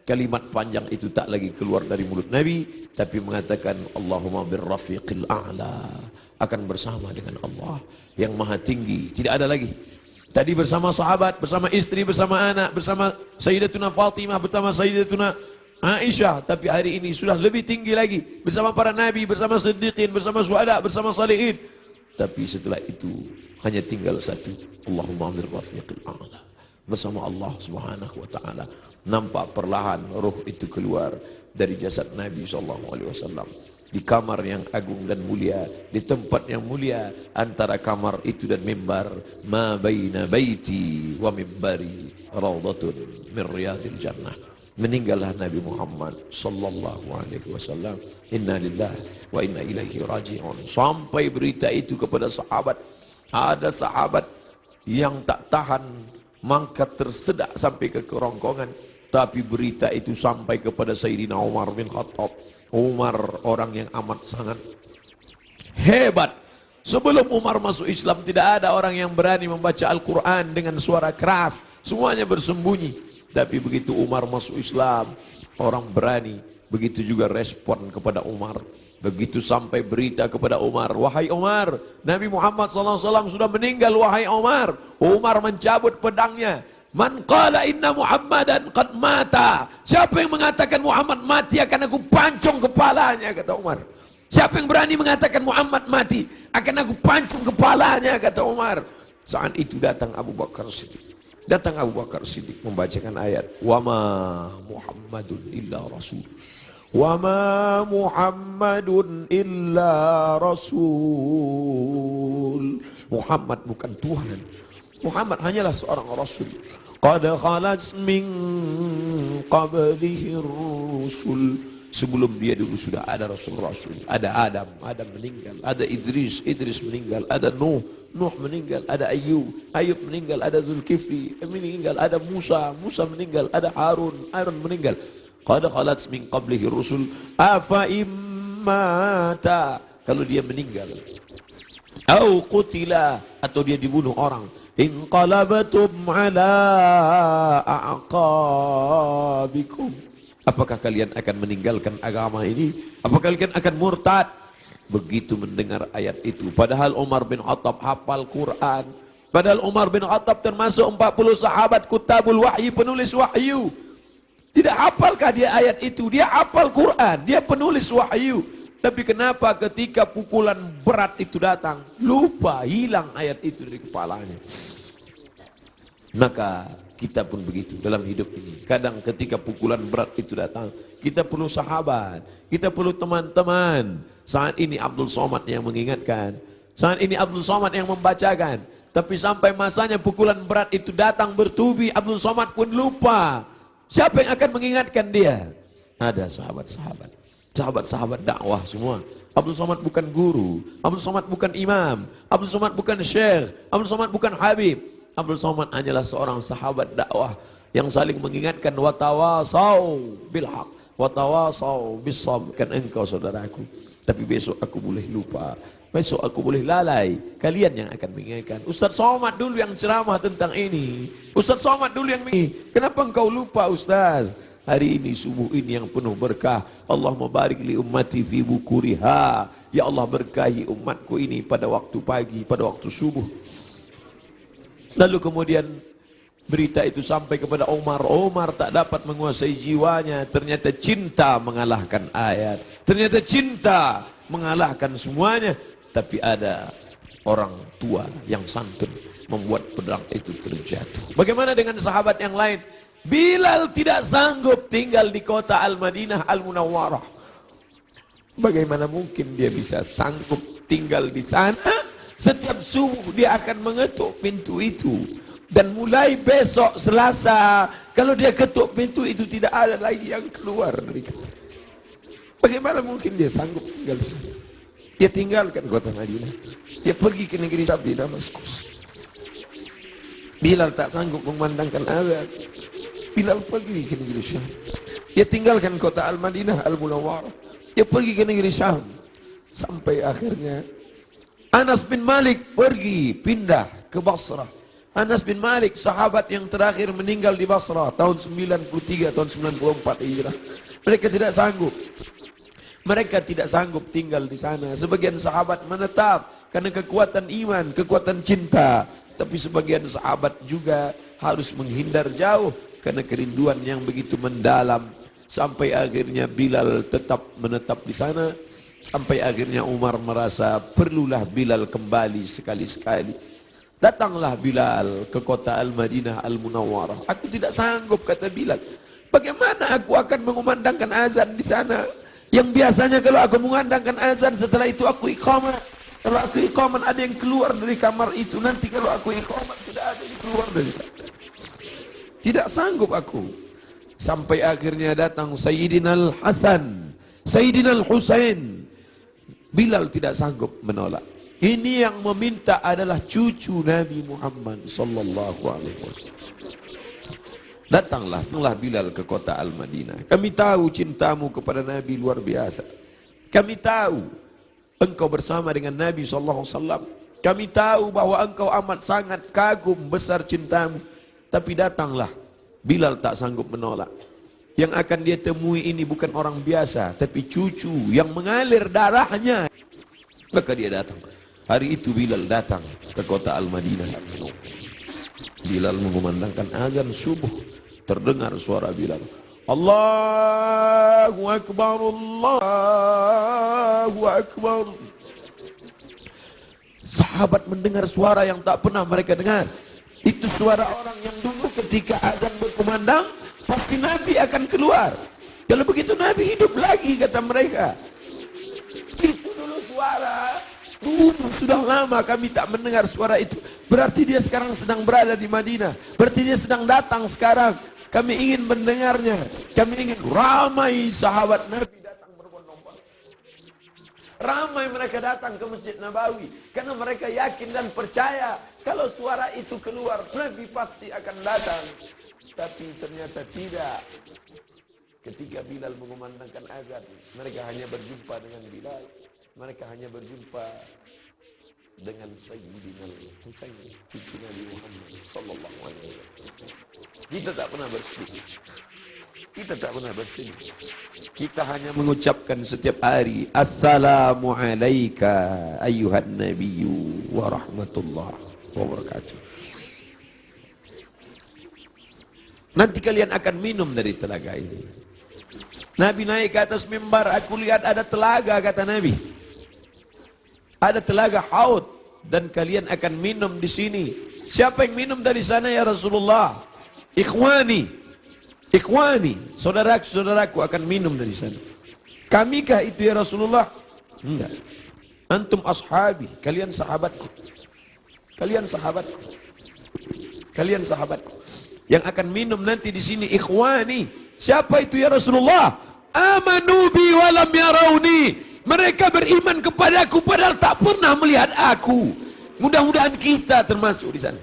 kalimat panjang itu tak lagi keluar dari mulut Nabi, tapi mengatakan Allahumma birrafiqil a'la, akan bersama dengan Allah yang maha tinggi. Tidak ada lagi. Tadi bersama sahabat, bersama istri, bersama anak, bersama Sayyidatuna Fatimah, bersama Sayyidatuna Aisyah, tapi hari ini sudah lebih tinggi lagi, bersama para nabi, bersama siddiqin, bersama syuhada, bersama salihin. Tapi setelah itu hanya tinggal satu, Allahumma amir rafiqil a'la, bersama Allah Subhanahu wa taala. Nampak perlahan roh itu keluar dari jasad Nabi SAW di kamar yang agung dan mulia, di tempat yang mulia. Antara kamar itu dan mimbar, ma baina baiti wa mimbari raudhatun min riyadil jannah. Meninggallah Nabi Muhammad sallallahu alaihi wasallam. Inna lillahi wa inna ilaihi raji'un. Sampai berita itu kepada sahabat. Ada sahabat yang tak tahan, mangkat tersedak sampai ke kerongkongan. Tapi berita itu sampai kepada Sayyidina Umar bin Khattab. Umar orang yang amat sangat hebat. Sebelum Umar masuk Islam tidak ada orang yang berani membaca Al-Quran dengan suara keras. Semuanya bersembunyi. Tapi begitu Umar masuk Islam, orang berani. Begitu juga respon kepada Umar. Begitu sampai berita kepada Umar, wahai Umar, Nabi Muhammad SAW sudah meninggal, wahai Umar. Umar mencabut pedangnya. Man qala inna Muhammadan qad mata. Siapa yang mengatakan Muhammad mati, akan aku pancung kepalanya, kata Umar. Siapa yang berani mengatakan Muhammad mati, akan aku pancung kepalanya, kata Umar. Saat itu datang Abu Bakar Siddiq. Datang Abu Bakar Siddiq membacakan ayat, wa ma Muhammadun illa rasul. Wa ma Muhammadun illa rasul. Muhammad bukan Tuhan. Muhammad hanyalah seorang rasul. Qad khalat min qablihi rusul. Sebelum dia dulu sudah ada rasul-rasul. Ada Adam, Adam meninggal. Ada Idris, Idris meninggal. Ada Nuh, Nuh meninggal. Ada Ayub, Ayub meninggal. Ada Zulkifli meninggal. Ada Musa, Musa meninggal. Ada Harun, Harun meninggal. Qad khalat min qablihi rusul afa immata, kalau dia meninggal, au qutila, atau dia dibunuh orang, inqalabatum ala a'qabikum. Apakah kalian akan meninggalkan agama ini? Apakah kalian akan murtad? Begitu mendengar ayat itu. Padahal Umar bin Khattab hafal Quran. Padahal Umar bin Khattab termasuk 40 sahabat kutabul wahyi, penulis wahyu. Tidak hafalkah dia ayat itu? Dia hafal Quran, dia penulis wahyu. Tapi kenapa ketika pukulan berat itu datang, lupa, hilang ayat itu dari kepalanya. Maka kita pun begitu dalam hidup ini. Kadang ketika pukulan berat itu datang, kita perlu sahabat, kita perlu teman-teman. Saat ini Abdul Somad yang mengingatkan, saat ini Abdul Somad yang membacakan. Tapi sampai masanya pukulan berat itu datang bertubi, Abdul Somad pun lupa. Siapa yang akan mengingatkan dia? Ada sahabat-sahabat, sahabat-sahabat dakwah semua. Abdul Somad bukan guru, Abdul Somad bukan imam, Abdul Somad bukan syekh, Abdul Somad bukan habib. Abdul Somad hanyalah seorang sahabat dakwah yang saling mengingatkan, watawasau bil haq, watawasau bis sabr. Kan engkau saudaraku, tapi besok aku boleh lupa, besok aku boleh lalai. Kalian yang akan mengingatkan. Ustaz Somad dulu yang ceramah tentang ini, Ustaz Somad dulu yang ini. Kenapa engkau lupa Ustaz? Hari ini subuh ini yang penuh berkah. Allahumma barik li ummati fi bukuriha. Ya Allah, berkahi umatku ini pada waktu pagi, pada waktu subuh. Lalu kemudian berita itu sampai kepada Umar. Umar tak dapat menguasai jiwanya. Ternyata cinta mengalahkan ayat. Ternyata cinta mengalahkan semuanya. Tapi ada orang tua yang santun membuat pedang itu terjatuh. Bagaimana dengan sahabat yang lain? Bilal tidak sanggup tinggal di kota Al-Madinah Al-Munawwarah. Bagaimana mungkin dia bisa sanggup tinggal di sana? Setiap subuh dia akan mengetuk pintu itu. Dan mulai besok Selasa, kalau dia ketuk pintu itu tidak ada lagi yang keluar dari kota. Bagaimana mungkin dia sanggup tinggal di sana? Dia tinggalkan kota Madinah. Dia pergi ke negeri Syam di Damaskus. Bilal tak sanggup memandangkan azan. Bilal pergi ke negeri Syam. Dia tinggalkan kota Al-Madinah Al-Munawwarah. Dia pergi ke negeri Syam. Sampai akhirnya Anas bin Malik pergi pindah ke Basrah. Anas bin Malik sahabat yang terakhir meninggal di Basrah tahun 93 tahun 94 Hijrah. Mereka tidak sanggup. Mereka tidak sanggup tinggal di sana. Sebagian sahabat menetap karena kekuatan iman, kekuatan cinta. Tapi sebagian sahabat juga harus menghindar jauh karena kerinduan yang begitu mendalam. Sampai akhirnya Bilal tetap menetap di sana. Sampai akhirnya Umar merasa perlulah Bilal kembali sekali-sekali. Datanglah Bilal ke kota Al-Madinah Al-Munawwarah. Aku tidak sanggup, kata Bilal. Bagaimana aku akan mengumandangkan azan di sana? Yang biasanya kalau aku mengumandangkan azan, setelah itu aku iqamah. Kalau aku iqamah ada yang keluar dari kamar itu. Nanti kalau aku iqamah tidak ada yang keluar dari sana. Tidak sanggup aku. Sampai akhirnya datang Sayyidina Al-Hasan, Sayyidina Al-Husain. Bilal tidak sanggup menolak. Ini yang meminta adalah cucu Nabi Muhammad sallallahu alaihi wasallam. Datanglah Bilal ke kota Al-Madinah. Kami tahu cintamu kepada Nabi luar biasa. Kami tahu engkau bersama dengan Nabi sallallahu alaihi wasallam. Kami tahu bahwa engkau amat sangat kagum besar cintamu. Tapi datanglah. Bilal tak sanggup menolak. Yang akan dia temui ini bukan orang biasa, tapi cucu yang mengalir darahnya. Maka dia datang. Hari itu Bilal datang ke kota Al-Madinah. Bilal mengumandangkan azan subuh. Terdengar suara Bilal. Allahu Akbar, Allahu Akbar. Sahabat mendengar suara yang tak pernah mereka dengar. Itu suara orang yang dulu ketika azan berkumandang, pasti Nabi akan keluar. Kalau begitu Nabi hidup lagi, kata mereka. Itu dulu suara. Dulu sudah lama kami tak mendengar suara itu. Berarti dia sekarang sedang berada di Madinah. Berarti dia sedang datang sekarang. Kami ingin mendengarnya. Kami ingin. Ramai sahabat Nabi datang berbondong-bondong. Ramai mereka datang ke Masjid Nabawi. Karena mereka yakin dan percaya. Kalau suara itu keluar, Nabi pasti akan datang. Tapi ternyata tidak. Ketika Bilal mengumandangkan azan, mereka hanya berjumpa dengan Bilal. Mereka hanya berjumpa dengan Sayyidina Husain, cucu Nabi Muhammad sallallahu alaihi wasallam. Kita tak pernah bersedih. Kita tak pernah bersedih. Kita hanya mengucapkan setiap hari, Assalamu alayka ayyuhan nabiyyu wa rahmatullahi wa barakatuh. Nanti kalian akan minum dari telaga ini. Nabi naik ke atas mimbar, aku lihat ada telaga, kata Nabi. Ada telaga Haud dan kalian akan minum di sini. Siapa yang minum dari sana ya Rasulullah? Ikhwani, ikhwani, saudaraku akan minum dari sana. Kamikah itu ya Rasulullah? Enggak. Antum ashabi, kalian sahabatku. Kalian sahabatku. Kalian sahabatku. Yang akan minum nanti di sini ikhwani. Siapa itu ya Rasulullah? Amanu bi walam yarawni. Mereka beriman kepadaku padahal tak pernah melihat aku. Mudah-mudahan kita termasuk di sana.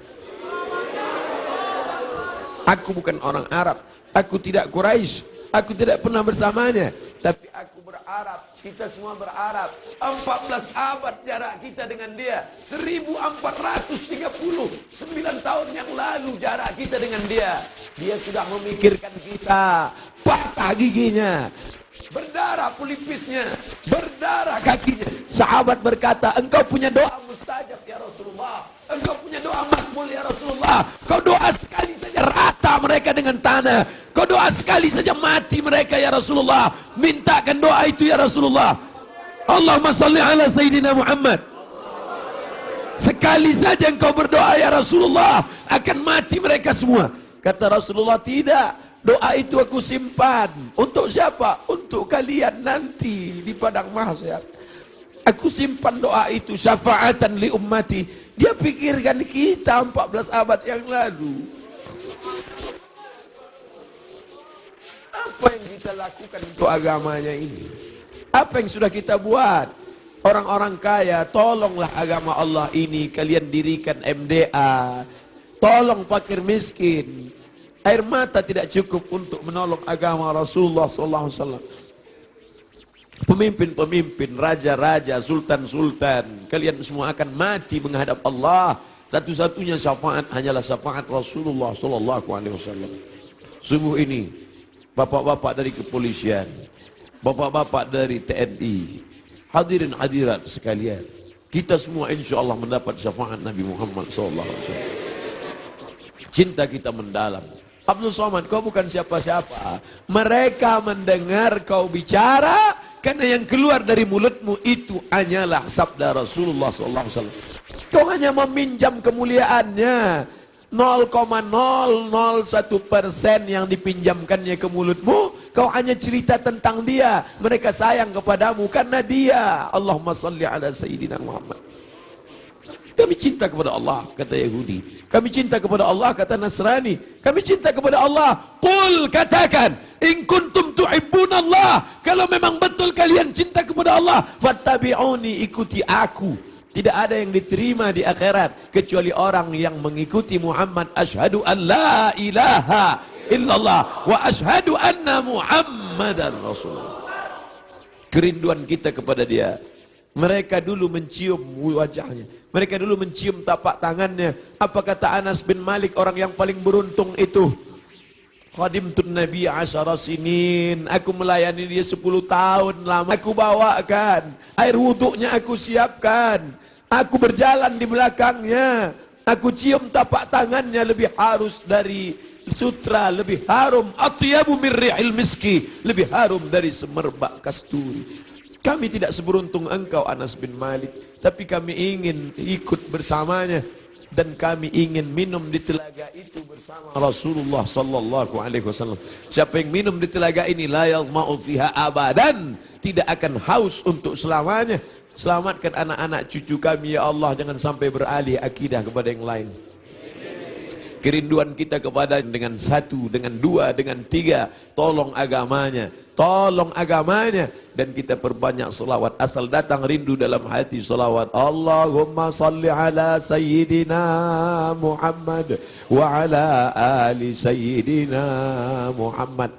Aku bukan orang Arab, aku tidak Quraisy, aku tidak pernah bersamanya, tapi aku berharap, kita semua berharap 14 abad jarak kita dengan dia, 1439 tahun yang lalu jarak kita dengan dia. Dia sudah memikirkan kita, patah giginya, berdarah pelipisnya, berdarah kakinya. Sahabat berkata, engkau punya doa mustajab ya Rasulullah, engkau punya doa makbul ya Rasulullah. Kau doa sekali saja rata mereka dengan tanah, kau doa sekali saja mati mereka ya Rasulullah. Mintakan doa itu ya Rasulullah. Allahumma salli ala Sayyidina Muhammad. Sekali saja engkau berdoa ya Rasulullah, akan mati mereka semua. Kata Rasulullah, tidak, doa itu aku simpan. Untuk siapa? Untuk kalian nanti di padang mahsyar. Aku simpan doa itu syafaatan li ummati. Dia pikirkan kita 14 abad yang lalu. Apa yang kita lakukan untuk agamanya ini? Apa yang sudah kita buat? Orang-orang kaya, tolonglah agama Allah ini. Kalian dirikan MDA. Tolong fakir miskin. Air mata tidak cukup untuk menolong agama Rasulullah SAW. Pemimpin-pemimpin, raja-raja, sultan-sultan, kalian semua akan mati menghadap Allah. Satu-satunya syafaat hanyalah syafaat Rasulullah SAW. Subuh ini, bapak-bapak dari kepolisian, bapak-bapak dari TNI, hadirin hadirat sekalian, kita semua insya Allah mendapat syafaat Nabi Muhammad SAW. Cinta kita mendalam. Abdul Somad, kau bukan siapa-siapa. Mereka mendengar kau bicara karena yang keluar dari mulutmu itu hanyalah sabda Rasulullah SAW. Kau hanya meminjam kemuliaannya. 0,001% yang dipinjamkannya ke mulutmu. Kau hanya cerita tentang dia. Mereka sayang kepadamu karena dia. Allahumma salli ala Sayyidina Muhammad. Kami cinta kepada Allah, kata Yahudi. Kami cinta kepada Allah, kata Nasrani. Kami cinta kepada Allah. Qul, katakan, in kuntum tuhibbunallah. Kalau memang betul kalian cinta kepada Allah, fattabi'uni, ikuti aku. Tidak ada yang diterima di akhirat kecuali orang yang mengikuti Muhammad. Asyhadu an la ilaha illallah wa asyhadu anna Muhammadan Rasulullah. Kerinduan kita kepada dia. Mereka dulu mencium wajahnya. Mereka dulu mencium tapak tangannya. Apa kata Anas bin Malik, orang yang paling beruntung itu? Khadimtun Nabi 10 sinin. Aku melayani dia 10 tahun lama. Aku bawakan. Air wuduknya aku siapkan. Aku berjalan di belakangnya. Aku cium tapak tangannya, lebih harus dari sutra, lebih harum. Atyabu min ri'il miski. Lebih harum dari semerbak kasturi. Kami tidak seberuntung engkau Anas bin Malik, tapi kami ingin ikut bersamanya dan kami ingin minum di telaga itu bersama Rasulullah sallallahu alaihi wasallam. Siapa yang minum di telaga ini la yadma'u fiha abadan, tidak akan haus untuk selamanya. Selamatkan anak-anak cucu kami ya Allah, jangan sampai beralih akidah kepada yang lain. Kerinduan kita kepada dengan 1, dengan 2, dengan 3, tolong agamanya. Tolong agamanya dan kita perbanyak selawat. Asal datang rindu dalam hati selawat. Allahumma salli ala Sayyidina Muhammad wa ala ali Sayyidina Muhammad.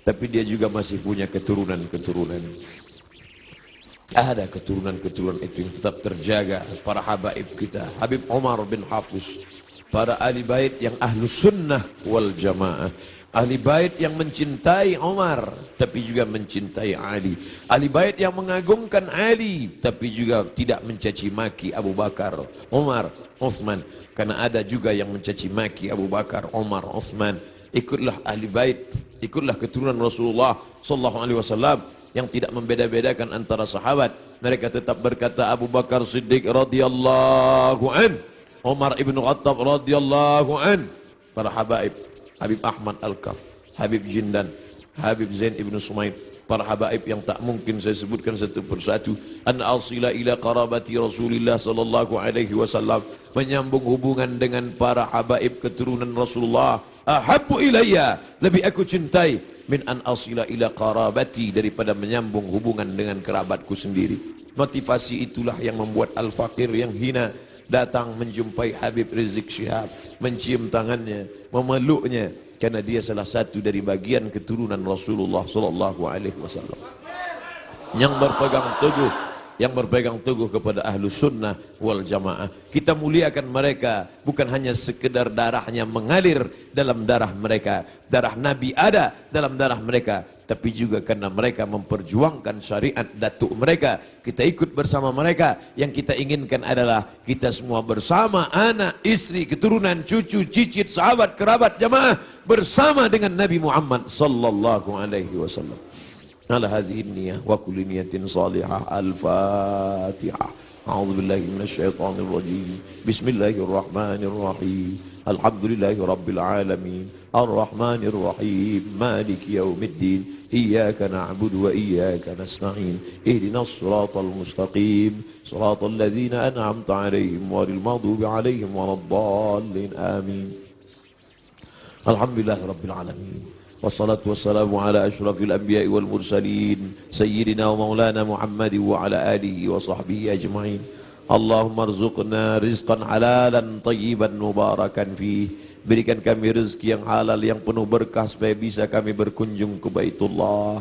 Tapi dia juga masih punya keturunan-keturunan. Ada keturunan-keturunan itu yang tetap terjaga. Para habaib kita, Habib Umar bin Hafiz, para ahli bait yang ahlu sunnah wal jamaah, ahli bait yang mencintai Umar tapi juga mencintai Ali, ahli bait yang mengagungkan Ali tapi juga tidak mencaci maki Abu Bakar, Umar, Uthman. Karena ada juga yang mencaci maki Abu Bakar, Umar, Uthman. Ikutlah ahli bait, ikutlah keturunan Rasulullah sallallahu alaihi wasallam yang tidak membeda-bedakan antara sahabat. Mereka tetap berkata Abu Bakar Siddiq radhiyallahu an, Umar ibn Khattab radhiyallahu an. Para habaib, Habib Ahmad Al-Kaf, Habib Jindan, Habib Zain ibn Sumaid, para habaib yang tak mungkin saya sebutkan satu persatu. An asila ila qarabati Rasulillah sallallahu alaihi wasallam, menyambung hubungan dengan para habaib keturunan Rasulullah. Ahabbu ilayya, lebih aku cintai min an asila ila qarabati, daripada menyambung hubungan dengan kerabatku sendiri. Motivasi itulah yang membuat al-fakir yang hina datang menjumpai Habib Rizik Syihab, mencium tangannya, memeluknya, karena dia salah satu dari bagian keturunan Rasulullah sallallahu alaihi wasallam yang berpegang teguh kepada ahlu sunnah wal jamaah. Kita muliakan mereka bukan hanya sekedar darahnya mengalir dalam darah mereka, darah Nabi ada dalam darah mereka, tapi juga karena mereka memperjuangkan syariat datuk mereka. Kita ikut bersama mereka. Yang kita inginkan adalah kita semua bersama, anak, istri, keturunan, cucu, cicit, sahabat, kerabat, jamaah, bersama dengan Nabi Muhammad sallallahu alaihi wasallam. Ala hadhihi niyyah wa kulli niyatin salihah. Al-Fatihah. A'udzu billahi minasy syaithanir rajim. Bismillahirrahmanirrahim. Alhamdulillahi rabbil alamin. Arrahmanir rahim. Maliki yaumiddin. Iyyaka na'budu wa iyyaka nasta'in. Ihdinas siratal mustaqim. Siratal ladzina an'amta 'alaihim ghairil maghdubi 'alaihim waladdallin. Amin. Alhamdulillahi rabbil alamin. Wassalatu wassalamu ala ashrafil anbiya'i wal mursalin sayyidina wa maulana Muhammad wa ala alihi wa sahbihi ajma'in. Allahumma arzuqna rizqan halalan tayyiban mubarakan fih. Berikan kami rezeki yang halal yang penuh berkah supaya bisa kami berkunjung ke Baitullah.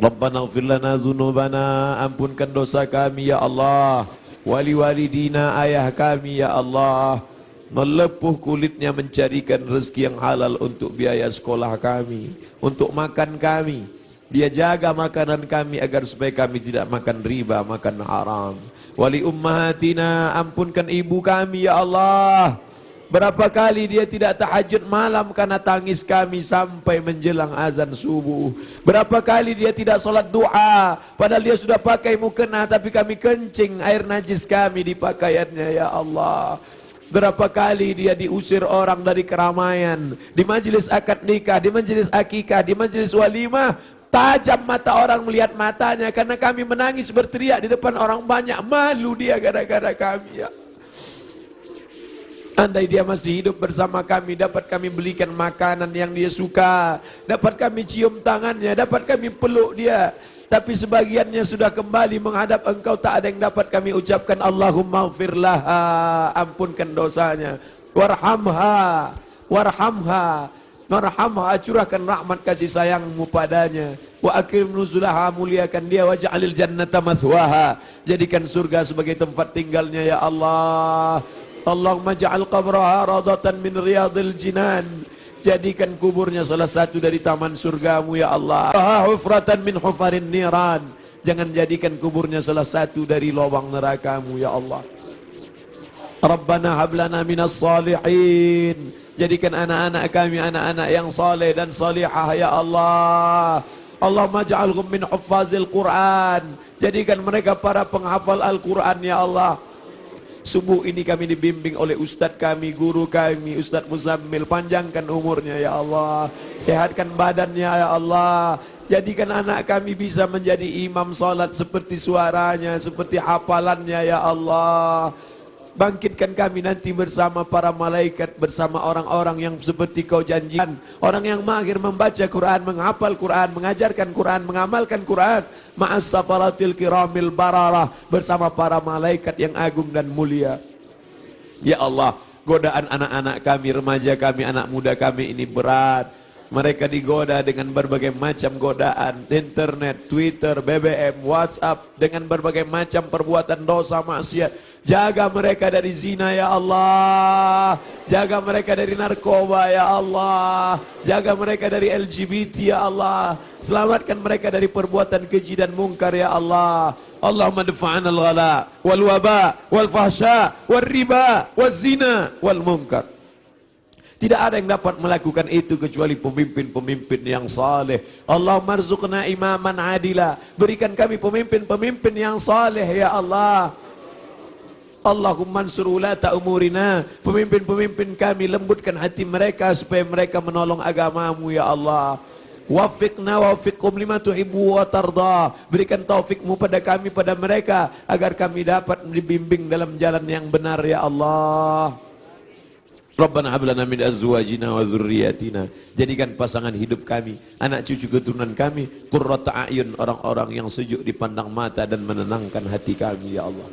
Rabbana ighfir lana dzunubana, ampunkan dosa kami ya Allah. Wali walidina, ayah kami ya Allah. Melepuh kulitnya mencarikan rezeki yang halal untuk biaya sekolah kami, untuk makan kami. Dia jaga makanan kami agar supaya kami tidak makan riba, makan haram. Wali ummahatina, ampunkan ibu kami ya Allah. Berapa kali dia tidak tahajud malam karena tangis kami sampai menjelang azan subuh. Berapa kali dia tidak solat duha padahal dia sudah pakai mukena, tapi kami kencing air najis kami di pakaiannya ya Allah. Berapa kali dia diusir orang dari keramaian, di majelis akad nikah, di majelis akikah, di majelis walimah. Tajam mata orang melihat matanya karena kami menangis berteriak di depan orang banyak. Malu dia gara-gara kami ya. Andai dia masih hidup bersama kami, dapat kami belikan makanan yang dia suka, dapat kami cium tangannya, dapat kami peluk dia. Tapi sebagiannya sudah kembali menghadap engkau, tak ada yang dapat kami ucapkan Allahumma ighfirlaha, ampunkan dosanya, warhamha, warhamha, warhamha, curahkan rahmat kasih sayangmu padanya, wa akrim nuzulaha, muliakan dia, waj'alil jannata mathwaha, jadikan surga sebagai tempat tinggalnya ya Allah. Allahumma ja'al qabraha radatan min riyadil jinan, jadikan kuburnya salah satu dari taman surgamu ya Allah. Hufratan min hufarin niran, jangan jadikan kuburnya salah satu dari lubang nerakamu ya Allah. Rabbana hablana minas salihin, jadikan anak-anak kami anak-anak yang saleh dan salihah ya Allah. Allahumma ja'alhum min huffazil Quran, jadikan mereka para penghafal Al-Quran ya Allah. Subuh ini kami dibimbing oleh Ustadz kami, guru kami, Ustadz Muzammil. Panjangkan umurnya ya Allah, sehatkan badannya ya Allah. Jadikan anak kami bisa menjadi imam salat seperti suaranya, seperti hafalannya ya Allah. Bangkitkan kami nanti bersama para malaikat, bersama orang-orang yang seperti kau janjikan, orang yang mahir membaca Quran, menghafal Quran, mengajarkan Quran, mengamalkan Quran, ma'as safaratil kiramil bararah, bersama para malaikat yang agung dan mulia. Ya Allah, godaan anak-anak kami, remaja kami, anak muda kami ini berat. Mereka digoda dengan berbagai macam godaan, internet, Twitter, BBM, WhatsApp, dengan berbagai macam perbuatan dosa maksiat. Jaga mereka dari zina ya Allah. Jaga mereka dari narkoba ya Allah. Jaga mereka dari LGBT ya Allah. Selamatkan mereka dari perbuatan keji dan mungkar ya Allah. Allahumma dafa'an al-ghala wal waba wal fahsya wal riba wal zina wal munkar. Tidak ada yang dapat melakukan itu kecuali pemimpin-pemimpin yang saleh. Allahumma arzuqna imaman adila. Berikan kami pemimpin-pemimpin yang saleh ya Allah. Allahumma ansur ulata umurina. Pemimpin-pemimpin kami, lembutkan hati mereka supaya mereka menolong agamamu ya Allah. Wafiqna wafiqkum lima tuhibbu wa tarda. Berikan taufikmu pada kami, pada mereka, agar kami dapat dibimbing dalam jalan yang benar ya Allah. Rabbana hab lana min azwajina wa dzurriyyatina. Jadikan pasangan hidup kami, anak cucu keturunan kami, qurrata a'yun, orang-orang yang sejuk dipandang mata dan menenangkan hati kami ya Allah.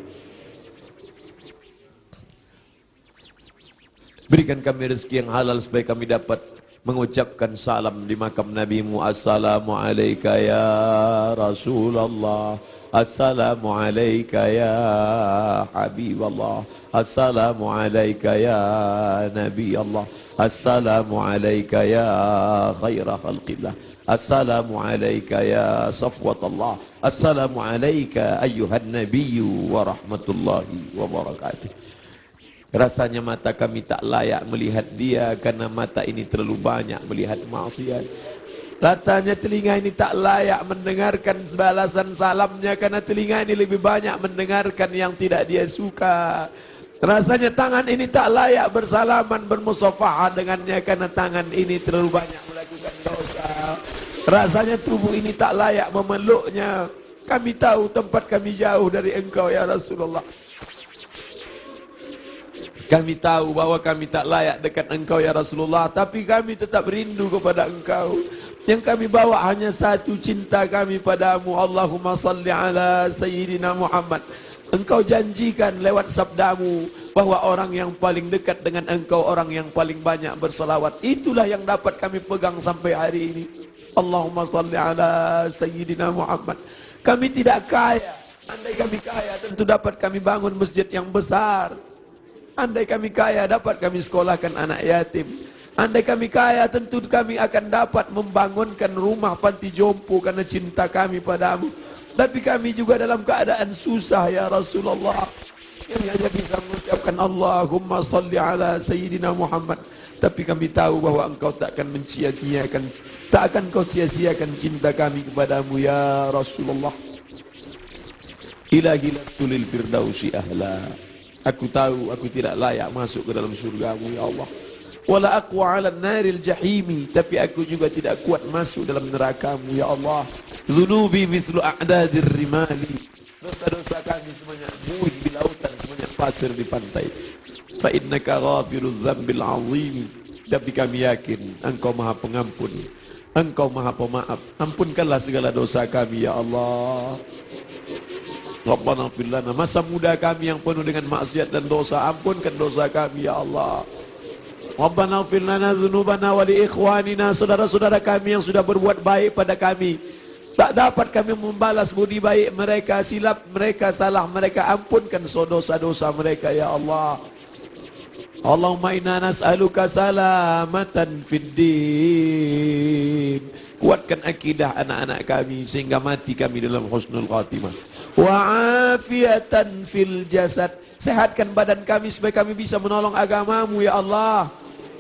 Berikan kami rezeki yang halal supaya kami dapat mengucapkan salam di makam Nabi-Mu. Assalamu alayka ya Rasulullah. Assalamu alayka ya Habiballah. Assalamu alayka ya Nabi Allah. Assalamu alayka ya khaira khalqillah. Assalamu alayka ya safwatullah. Assalamu alayka ayyuhan nabiyyu wa rahmatullahi wa barakatuh. Rasanya mata kami tak layak melihat dia karena mata ini terlalu banyak melihat maksiat. Rasanya telinga ini tak layak mendengarkan balasan salamnya karena telinga ini lebih banyak mendengarkan yang tidak dia suka. Rasanya tangan ini tak layak bersalaman bermusafahah dengannya karena tangan ini terlalu banyak melakukan dosa. Rasanya tubuh ini tak layak memeluknya. Kami tahu tempat kami jauh dari Engkau ya Rasulullah. Kami tahu bahwa kami tak layak dekat Engkau ya Rasulullah, tapi kami tetap rindu kepada Engkau. Yang kami bawa hanya satu, cinta kami padamu. Allahumma salli ala Sayyidina Muhammad. Engkau janjikan lewat sabdamu bahwa orang yang paling dekat dengan Engkau, orang yang paling banyak berselawat. Itulah yang dapat kami pegang sampai hari ini. Allahumma salli ala Sayyidina Muhammad. Kami tidak kaya. Andai kami kaya tentu dapat kami bangun masjid yang besar. Andai kami kaya dapat kami sekolahkan anak yatim. Andai kami kaya tentu kami akan dapat membangunkan rumah panti jompo karena cinta kami padamu. Tapi kami juga dalam keadaan susah ya Rasulullah. Kami hanya bisa mengucapkan Allahumma salli ala Sayyidina Muhammad. Tapi kami tahu bahwa Engkau tak akan mencia-ciakan, tak akan Kau sia-siakan cinta kami kepadamu ya Rasulullah. Ilahi latulil firdausi ahla. Aku tahu aku tidak layak masuk ke dalam surgamu ya Allah. Wala aqwa 'ala naril jahimi, tapi aku juga tidak kuat masuk dalam nerakamu ya Allah. Dzunubi mithlu a'dadir rimali. Dosa-dosa kami semuanya buih di lautan, semuanya pasir di pantai. Fa innaka ghafirudz dzambil 'azim. Tapi kami yakin Engkau Maha Pengampun, Engkau Maha Pemaaf. Ampunkanlah segala dosa kami ya Allah. Rabbana ighfir lana, masa muda kami yang penuh dengan maksiat dan dosa, ampunkan dosa kami ya Allah. Rabbana ighfir lana dzunubana wa li ikhwanina, saudara-saudara kami yang sudah berbuat baik pada kami, tak dapat kami membalas budi baik mereka, silap mereka, salah mereka, ampunkan dosa-dosa mereka ya Allah. Allahumma inna nas'aluka salamatan fid din. Kuatkan akidah anak-anak kami sehingga mati kami dalam husnul khatimah. Wa afiatan fil jasad. Sehatkan badan kami supaya kami bisa menolong agamamu ya Allah.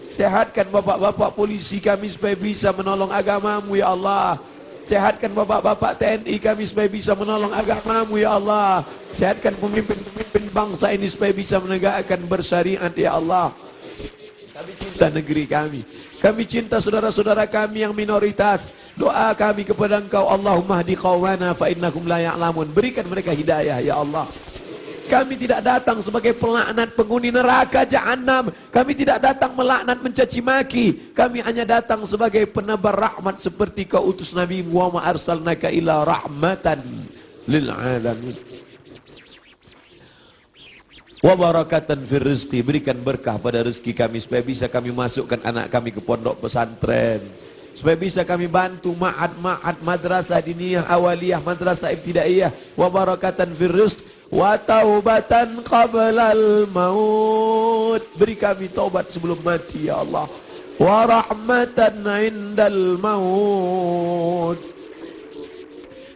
Sehatkan bapak-bapak polisi kami supaya bisa menolong agamamu ya Allah. Sehatkan bapak-bapak TNI kami supaya bisa menolong agamamu ya Allah. Sehatkan pemimpin-pemimpin bangsa ini supaya bisa menegakkan bersyariat ya Allah. Kami cinta negeri kami. Kami cinta saudara-saudara kami yang minoritas. Doa kami kepada Engkau, Allahumma hdi qaumana fa innahum la ya'lamun. Berikan mereka hidayah ya Allah. Kami tidak datang sebagai pelaknat penghuni neraka jahanam. Kami tidak datang melaknat mencaci maki. Kami hanya datang sebagai penebar rahmat seperti Kau utus Nabi Muhammad arsalnaka ila rahmatan lil alamin. Wa barakatan fir rizqi, berikan berkah pada rezeki kami supaya bisa kami masukkan anak kami ke pondok pesantren, supaya bisa kami bantu ma'ad madrasah diniyah awaliyah, madrasah ibtidaiyah, wa barakatan fir rizq wa taubatan qablal maut. Beri kami taubat sebelum mati ya Allah, wa rahmatan indal maut.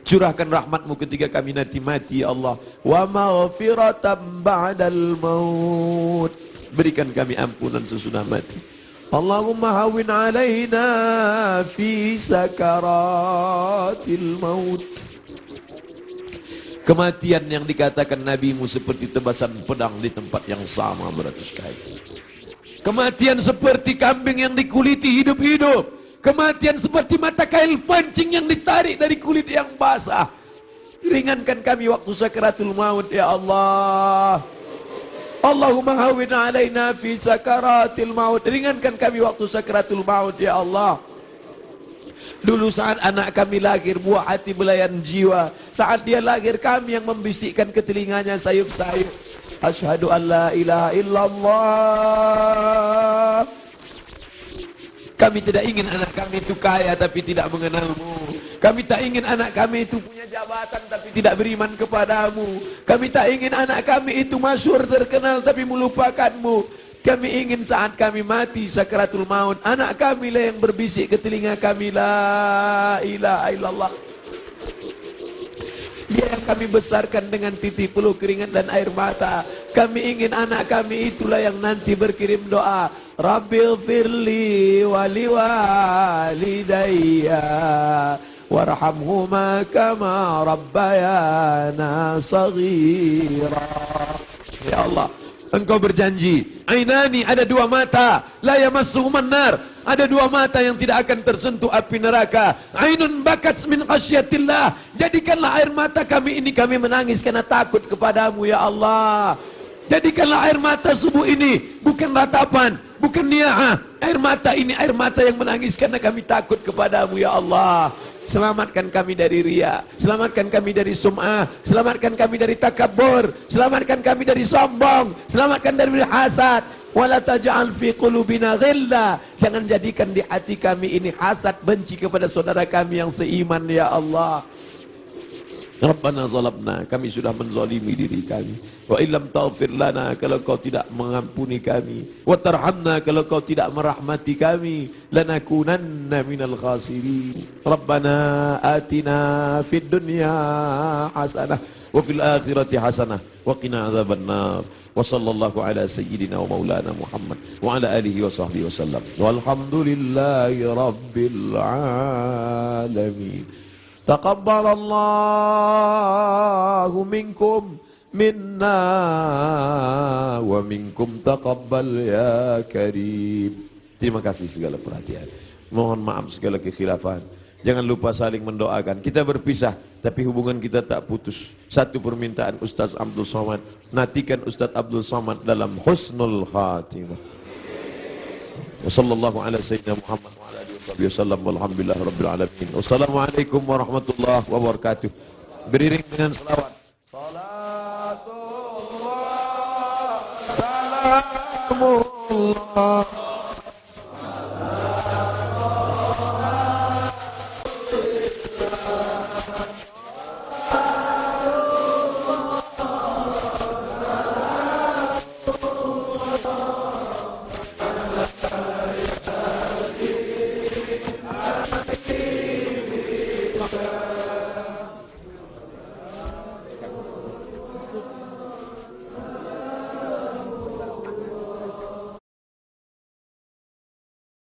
Curahkan rahmatmu ketika kami nanti mati ya Allah, wa maghfiratan ba'dal maut. Berikan kami ampunan sesudah mati. Allahumma hawin alaina fi sakaratil maut. Kematian yang dikatakan nabimu seperti tebasan pedang di tempat yang sama beratus kali. Kematian seperti kambing yang dikuliti hidup-hidup. Kematian seperti mata kail pancing yang ditarik dari kulit yang basah. Ringankan kami waktu sakaratul maut ya Allah. Allahumma hawin alaina fi sakaratil maut. Ringankan kami waktu sakaratul maut ya Allah. Dulu saat anak kami lahir, buah hati belayan jiwa. Saat dia lahir, kami yang membisikkan ke telinganya sayup-sayup, asyhadu an la ilaha illallah. Kami tidak ingin anak kami itu kaya tapi tidak mengenalmu. Kami tak ingin anak kami itu punya jabatan tapi tidak beriman kepadamu. Kami tak ingin anak kami itu masyhur terkenal tapi melupakanmu. Kami ingin saat kami mati sakaratul maut, anak kami lah yang berbisik ke telinga kami, la ilaha illallah. Dia yang kami besarkan dengan titik peluh keringat dan air mata. Kami ingin anak kami itulah yang nanti berkirim doa, Rabbil firli wali walidayya warhamhuma kama rabbayana saghira. Ya Allah, Engkau berjanji, ainani, ada dua mata, la yamassuhuman nar, ada dua mata yang tidak akan tersentuh api neraka. Ainun bakat min khasyatillah, jadikanlah air mata kami ini kami menangis karena takut kepadamu ya Allah. Jadikanlah air mata subuh ini bukan ratapan, bukan ni'ah. Air mata ini air mata yang menangis karena kami takut kepadamu ya Allah. Selamatkan kami dari riya, selamatkan kami dari sum'ah, selamatkan kami dari takabur, selamatkan kami dari sombong, selamatkan dari hasad. Wala taj'al fi qulubina ghilla, jangan jadikan di hati kami ini hasad, benci kepada saudara kami yang seiman ya Allah. Rabbana zalabna, kami sudah menzalimi diri kami. Wa illam taghfir lana, kalau kau tidak mengampuni kami. Wa tarhamna, kalau kau tidak merahmati kami. Lanakunanna minal khasirin. Rabbana atina fid dunya hasanah wa fil akhirati hasanah wa qina adzaban nar. Wa sallallahu ala sayyidina wa maulana Muhammad wa ala alihi wa sahbihi wasallam. Walhamdulillahi rabbil alamin. Taqabbalallahu minkum minna wa minkum taqabbal ya karim. Terima kasih segala perhatian. Mohon maaf segala kekhilafan. Jangan lupa saling mendoakan. Kita berpisah tapi hubungan kita tak putus. Satu permintaan Ustaz Abdul Somad, nantikan Ustaz Abdul Somad dalam husnul khatimah. Wassallallahu ala sayyidina Muhammad wa ala alihi wasallam walhamdulillah rabbil alamin. Wassalamualaikum warahmatullahi wabarakatuh. Beriring dengan selawat. Salatullah salamullah